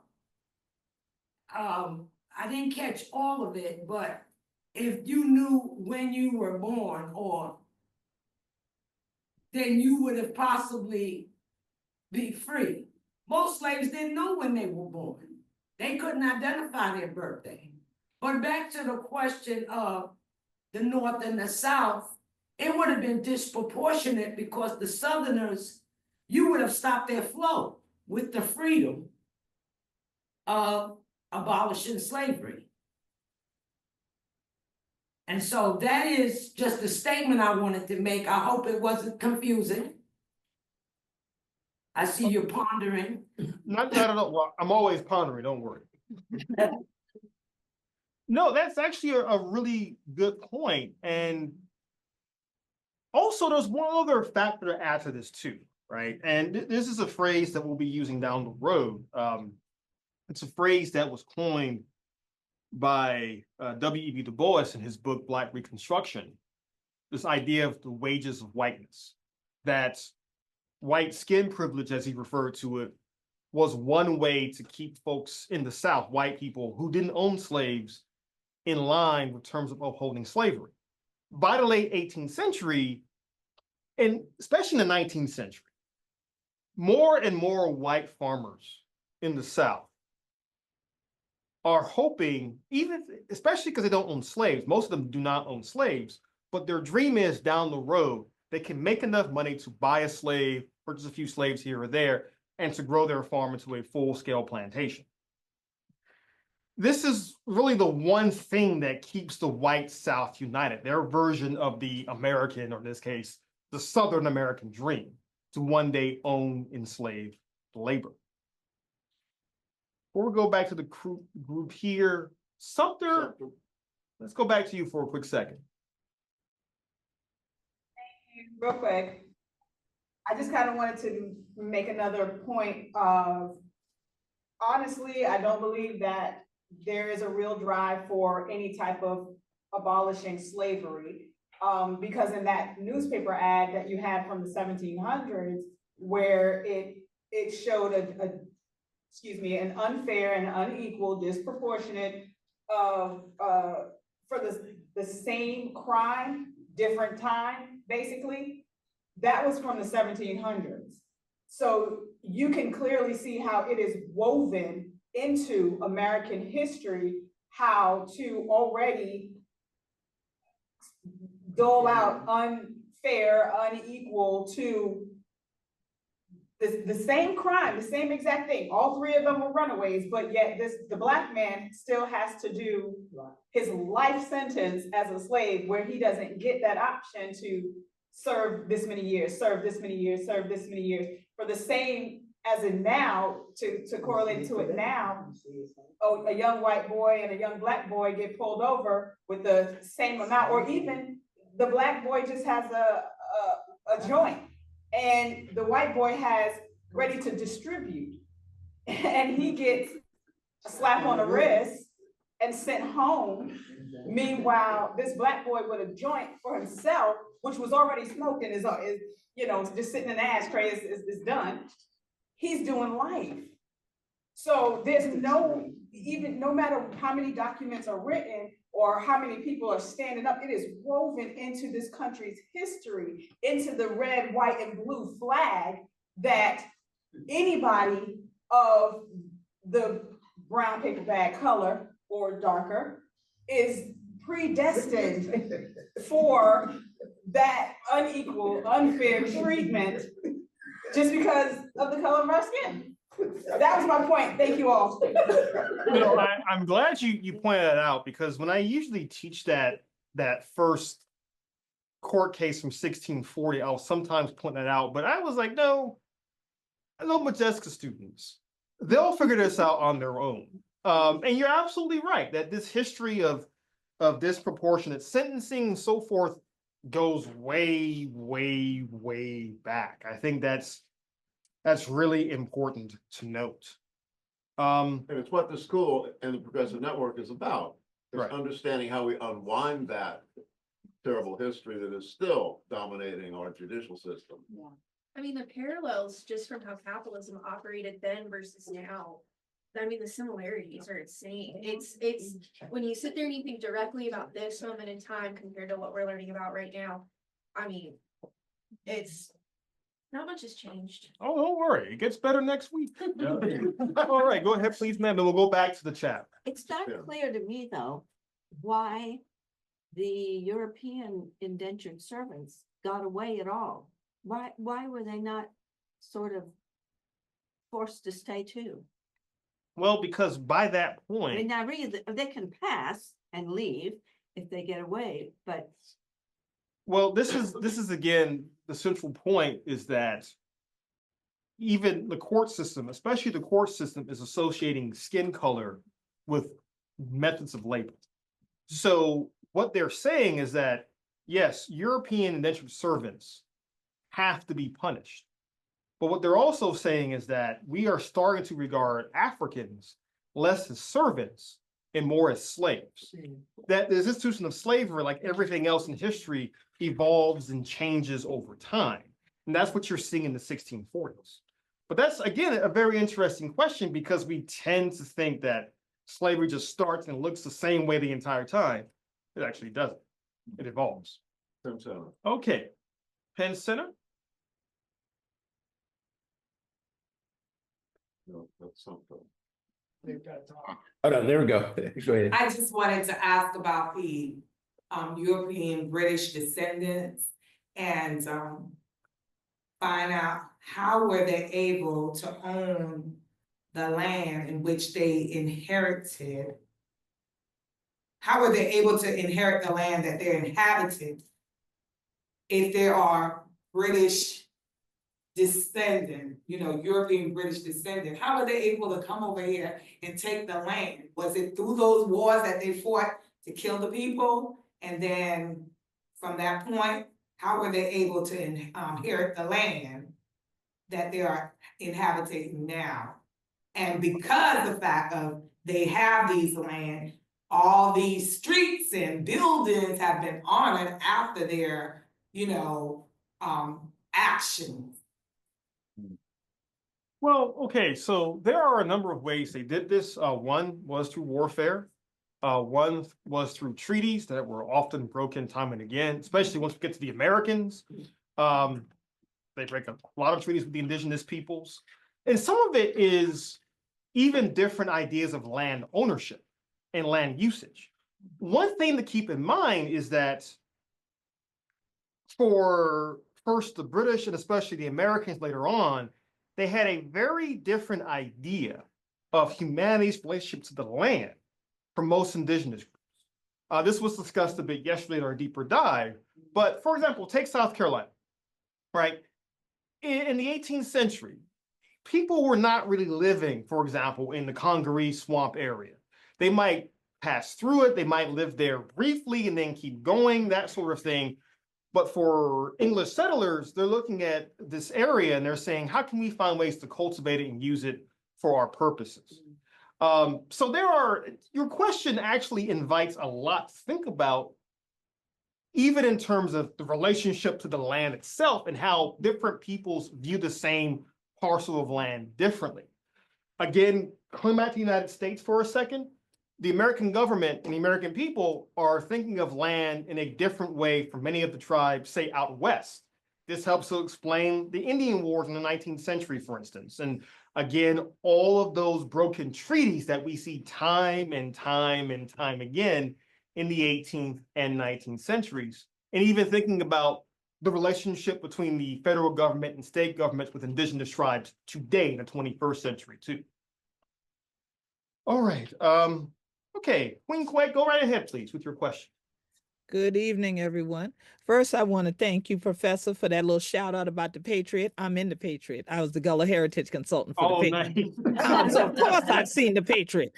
I didn't catch all of it, but if you knew when you were born, or then you would have possibly be free. Most slaves didn't know when they were born. They couldn't identify their birthday. But back to the question of the North and the South, it would have been disproportionate because the Southerners, you would have stopped their flow with the freedom of abolishing slavery. And so that is just a statement I wanted to make. I hope it wasn't confusing. I see you're pondering. Not at all. Well, I'm always pondering, don't worry. No, that's actually a really good point. And also there's one other factor to add to this too, right? And this is a phrase that we'll be using down the road. It's a phrase that was coined by W.E.B. Du Bois in his book, Black Reconstruction. This idea of the wages of whiteness, that white skin privilege, as he referred to it, was one way to keep folks in the South, white people who didn't own slaves, in line with terms of upholding slavery. By the late 18th century, and especially in the 19th century, more and more white farmers in the South are hoping, especially because they don't own slaves, most of them do not own slaves, but their dream is down the road, they can make enough money to buy a slave, purchase a few slaves here or there, and to grow their farm into a full-scale plantation. This is really the one thing that keeps the white South united, their version of the American, or in this case, the Southern American dream, to one day own enslaved labor. Before we go back to the group here, Sumter, let's go back to you for a quick second. Real quick, I just kind of wanted to make another point of honestly, I don't believe that there is a real drive for any type of abolishing slavery. Because in that newspaper ad that you had from the 1700s, where it showed excuse me, an unfair and unequal, disproportionate of, for the same crime, different time, basically. That was from the 1700s. So you can clearly see how it is woven into American history, how to already dole out unfair, unequal to the same crime, the same exact thing. All three of them were runaways, but yet the black man still has to do his life sentence as a slave, where he doesn't get that option to serve this many years, serve this many years, serve this many years, for the same as in now, to correlate to it now. Oh, a young white boy and a young black boy get pulled over with the same amount, or even the black boy just has a joint and the white boy has ready to distribute, and he gets a slap on the wrist and sent home. Meanwhile, this black boy with a joint for himself, which was already smoked and is just sitting in the ashtray, is done. He's doing life. So there's no matter how many documents are written or how many people are standing up, it is woven into this country's history, into the red, white, and blue flag, that anybody of the brown paper bag color or darker is predestined for that unequal, unfair treatment just because of the color of our skin. That was my point. Thank you all. I'm glad you pointed that out, because when I usually teach that first court case from 1640, I'll sometimes point that out, but I was like, no, I know Modjeska students, they'll figure this out on their own. And you're absolutely right that this history of disproportionate sentencing and so forth goes way, way, way back. I think that's really important to note. And it's what the school and the Progressive Network is about, is Right. understanding how we unwind that terrible history that is still dominating our judicial system. I mean, the parallels just from how capitalism operated then versus now. I mean, the similarities are insane. It's when you sit there and you think directly about this moment in time compared to what we're learning about right now. I mean, it's not much has changed. Oh, don't worry, it gets better next week. All right, go ahead, please, ma'am, then we'll go back to the chat. It's not Yeah. clear to me, though, why the European indentured servants got away at all. Why were they not sort of forced to stay too? Well, because by that I mean, point, now really, they can pass and leave if they get away, but well, this is again, the central point is that even the court system, especially the court system, is associating skin color with methods of labor. So what they're saying is that, yes, European indentured servants have to be punished. But what they're also saying is that we are starting to regard Africans less as servants and more as slaves. That this institution of slavery, like everything else in history, evolves and changes over time. And that's what you're seeing in the 1640s. But that's, again, a very interesting question, because we tend to think that slavery just starts and looks the same way the entire time. It actually doesn't. It evolves. Okay. Penn Center? No, that's something. Oh, no, there we go. Go ahead. I just wanted to ask about the European British descendants and find out how were they able to own the land in which they inherited? How were they able to inherit the land that they inhabited if there are British descendant, European British descendant? How were they able to come over here and take the land? Was it through those wars that they fought to kill the people? And then from that point, how were they able to inherit the land that they are inhabiting now? And because the fact of they have these land, all these streets and buildings have been honored after their, actions. Well, okay, so there are a number of ways they did this. One was through warfare. One was through treaties that were often broken time and again, especially once we get to the Americans. They break a lot of treaties with the indigenous peoples. And some of it is even different ideas of land ownership and land usage. One thing to keep in mind is that for first the British and especially the Americans later on, they had a very different idea of humanity's relationship to the land for most indigenous groups. This was discussed a bit yesterday in our deeper dive, but for example, take South Carolina, right? In the 18th century, people were not really living, for example, in the Congaree swamp area. They might pass through it, they might live there briefly and then keep going, that sort of thing. But for English settlers, they're looking at this area and they're saying, how can we find ways to cultivate it and use it for our purposes? So your question actually invites a lot to think about, even in terms of the relationship to the land itself and how different peoples view the same parcel of land differently. Again, coming back to the United States for a second, the American government and the American people are thinking of land in a different way from many of the tribes, say, out west. This helps to explain the Indian Wars in the 19th century, for instance. And again, all of those broken treaties that we see time and time and time again in the 18th and 19th centuries. And even thinking about the relationship between the federal government and state governments with indigenous tribes today in the 21st century, too. All right. Okay, Queen Quake, go right ahead, please, with your question. Good evening, everyone. First, I want to thank you, Professor, for that little shout out about the Patriot. I'm in the Patriot. I was the Gullah Heritage Consultant for the Patriot. Nice. So of course I've seen the Patriot.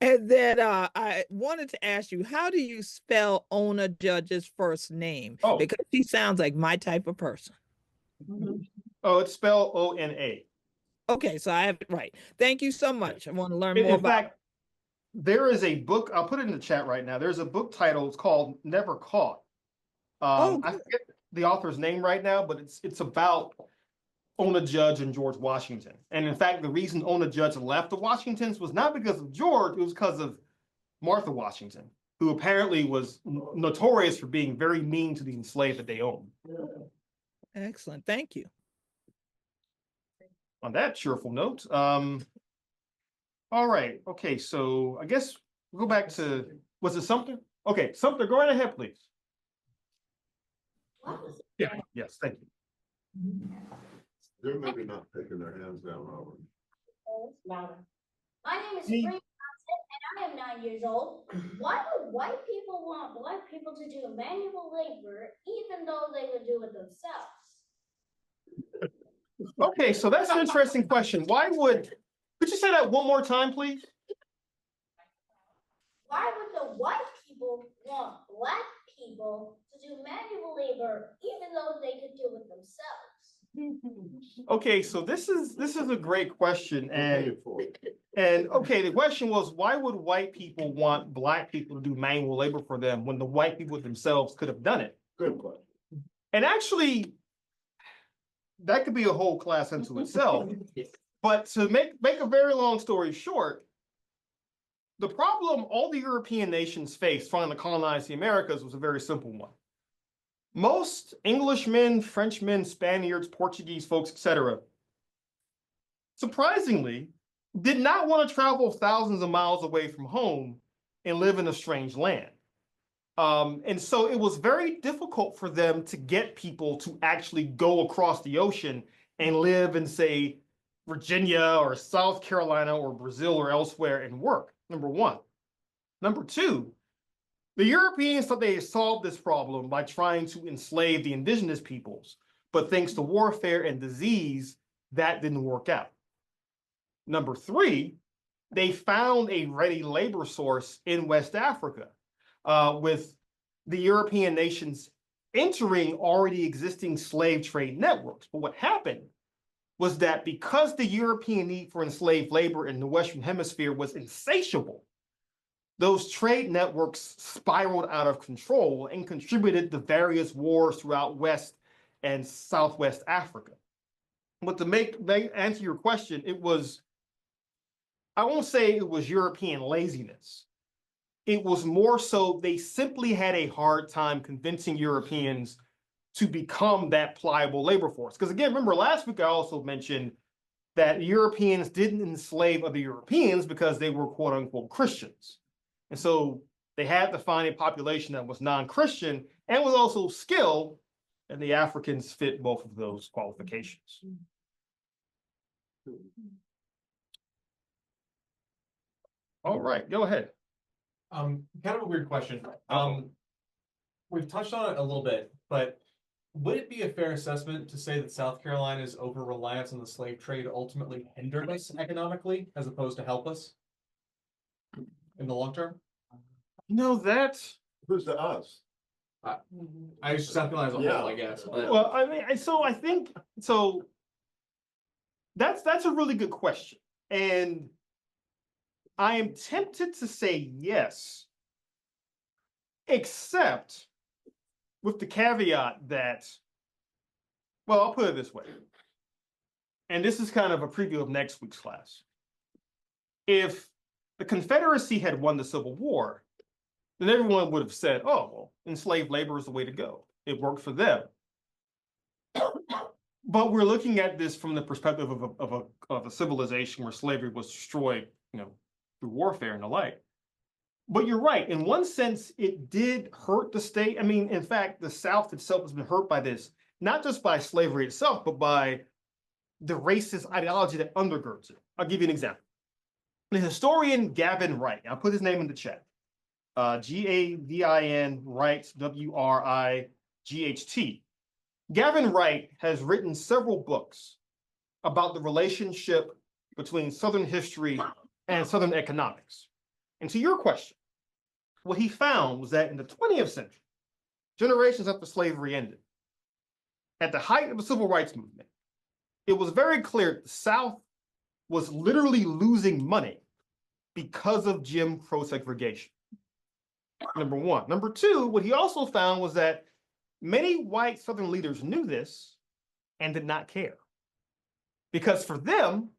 And then I wanted to ask you, how do you spell Ona Judge's first name? Oh. Because she sounds like my type of person. Oh, it's spelled O-N-A. Okay, so I have it right. Thank you so much. I want to learn more In about. fact, there is a book, I'll put it in the chat right now. There's a book title, it's called Never Caught. I forget the author's name right now, but it's about Ona Judge and George Washington. And in fact, the reason Ona Judge left the Washingtons was not because of George, it was because of Martha Washington, who apparently was notorious for being very mean to the enslaved that they owned. Excellent, thank you. On that cheerful note, all right, okay, so I guess we'll go back to, was it Sumter? Okay, Sumter, go right ahead, please. Yeah, yes, thank you. They're maybe not taking their hands down, Robert. My name is Spring Johnson, and I am 9 years old. Why would white people want black people to do manual labor even though they could do it themselves? Okay, so that's an interesting question. Could you say that one more time, please? Why would the white people want black people to do manual labor even though they could do it themselves? Okay, so this is a great question, and okay, the question was, why would white people want black people to do manual labor for them when the white people themselves could have done it? Good question. And actually, that could be a whole class unto itself. But to make a very long story short, the problem all the European nations faced trying to colonize the Americas was a very simple one. Most Englishmen, Frenchmen, Spaniards, Portuguese folks, etc., surprisingly, did not want to travel thousands of miles away from home and live in a strange land. And so it was very difficult for them to get people to actually go across the ocean and live in, say, Virginia or South Carolina or Brazil or elsewhere and work, number one. Number two, the Europeans thought they solved this problem by trying to enslave the indigenous peoples, but thanks to warfare and disease, that didn't work out. Number three, they found a ready labor source in West Africa, with the European nations entering already existing slave trade networks. But what happened was that because the European need for enslaved labor in the Western Hemisphere was insatiable, those trade networks spiraled out of control and contributed to various wars throughout West and Southwest Africa. But to answer your question, I won't say it was European laziness. It was more so they simply had a hard time convincing Europeans to become that pliable labor force. Because again, remember last week I also mentioned that Europeans didn't enslave other Europeans because they were quote unquote Christians. And so they had to find a population that was non-Christian and was also skilled, and the Africans fit both of those qualifications. All right, go ahead. Kind of a weird question. We've touched on it a little bit, but would it be a fair assessment to say that South Carolina's over-reliance on the slave trade ultimately hindered us economically as opposed to help us in the long term? No, that's Who's the us? I just South Carolina as a whole, I guess. well, I mean, I think that's a really good question, and I am tempted to say yes, except with the caveat that, well, I'll put it this way, and this is kind of a preview of next week's class. If the Confederacy had won the Civil War, then everyone would have said, oh, well, enslaved labor is the way to go. It worked for them. But we're looking at this from the perspective of a civilization where slavery was destroyed, through warfare and the like. But you're right. In one sense, it did hurt the state. I mean, in fact, the South itself has been hurt by this, not just by slavery itself, but by the racist ideology that undergirds it. I'll give you an example. The historian Gavin Wright, I'll put his name in the chat. Gavin Wright, Wright. Gavin Wright has written several books about the relationship between Southern history and Southern economics. And to your question, what he found was that in the 20th century, generations after slavery ended, at the height of the civil rights movement, it was very clear that the South was literally losing money because of Jim Crow segregation. Number one. Number two, what he also found was that many white Southern leaders knew this and did not care. Because for them,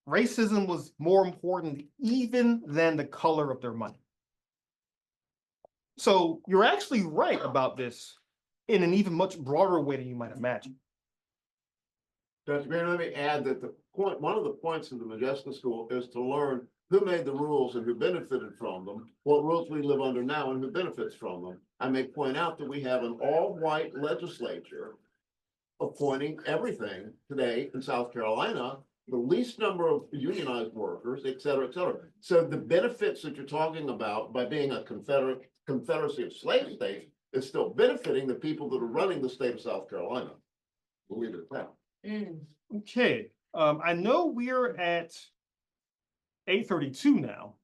racism was more important even than the color of their money. So you're actually right about this in an even much broader way than you might imagine. Dr. Green, let me add that one of the points of the Modjeska School is to learn who made the rules and who benefited from them, what rules we live under now and who benefits from them. I may point out that we have an all-white legislature appointing everything today in South Carolina, the least number of unionized workers, et cetera, et cetera. So the benefits that you're talking about by being a confederacy of slave states is still benefiting the people that are running the state of South Carolina. We'll leave it at that. Okay, I know we're at 8:32 now.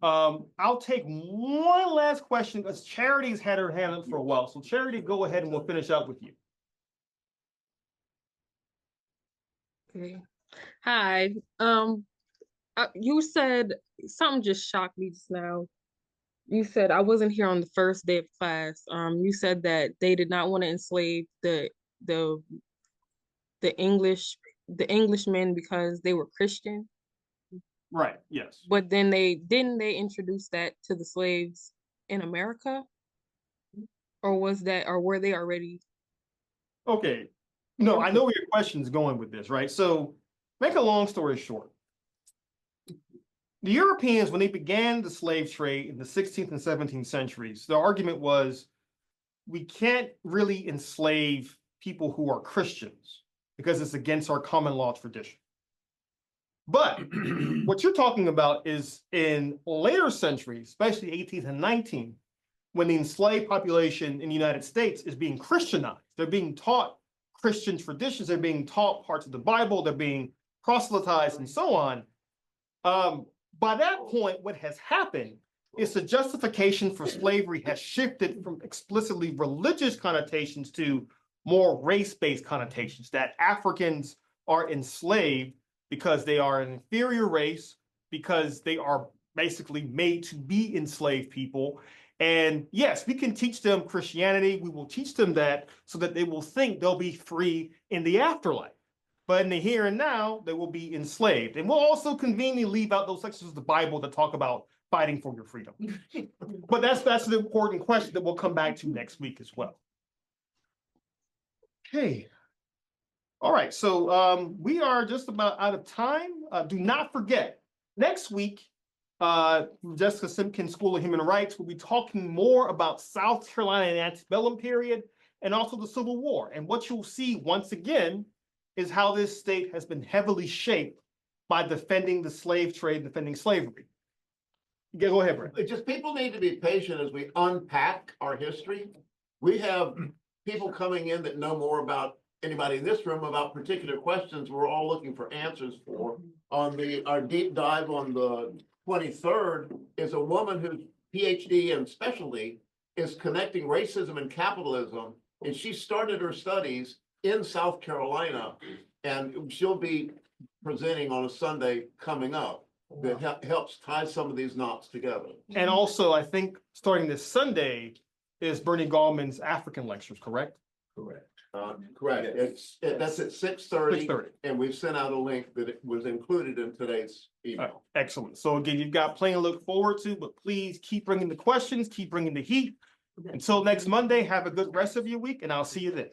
I'll take one last question because Charity's had her hand up for a while. So Charity, go ahead and we'll finish up with you. Okay. Hi. You said something just shocked me just now. You said I wasn't here on the first day of class. You said that they did not want to enslave the Englishmen because they were Christian. Right. Yes. But then they introduce that to the slaves in America, or were they already? Okay. No, I know where your question's going with this, right? So, make a long story short. The Europeans, when they began the slave trade in the 16th and 17th centuries, the argument was we can't really enslave people who are Christians because it's against our common law tradition. But what you're talking about is in later centuries, especially 18th and 19th, when the enslaved population in the United States is being Christianized. They're being taught Christian traditions, they're being taught parts of the Bible, they're being proselytized and so on. By that point, what has happened is the justification for slavery has shifted from explicitly religious connotations to more race-based connotations, that Africans are enslaved because they are an inferior race, because they are basically made to be enslaved people. And yes, we can teach them Christianity. We will teach them that so that they will think they'll be free in the afterlife. But in the here and now, they will be enslaved. And we'll also conveniently leave out those sections of the Bible that talk about fighting for your freedom. But that's an important question that we'll come back to next week as well. Okay. All right, so we are just about out of time. Do not forget, next week, Jessica Simkins School of Human Rights will be talking more about South Carolina and antebellum period and also the Civil War. And what you'll see once again is how this state has been heavily shaped by defending the slave trade, defending slavery. Yeah, go ahead, Brent. It's just people need to be patient as we unpack our history. We have people coming in that know more about anybody in this room about particular questions we're all looking for answers for. On our deep dive on the 23rd is a woman whose PhD and specialty is connecting racism and capitalism, and she started her studies in South Carolina, and she'll be presenting on a Sunday coming up that helps tie some of these knots together. And also, I think starting this Sunday is Bernie Gallman's African lectures, correct? Correct. Correct. That's at 6:30, and we've sent out a link that it was included in today's email. Excellent. So again, you've got plenty to look forward to, but please keep bringing the questions, keep bringing the heat. Until next Monday, have a good rest of your week, and I'll see you then.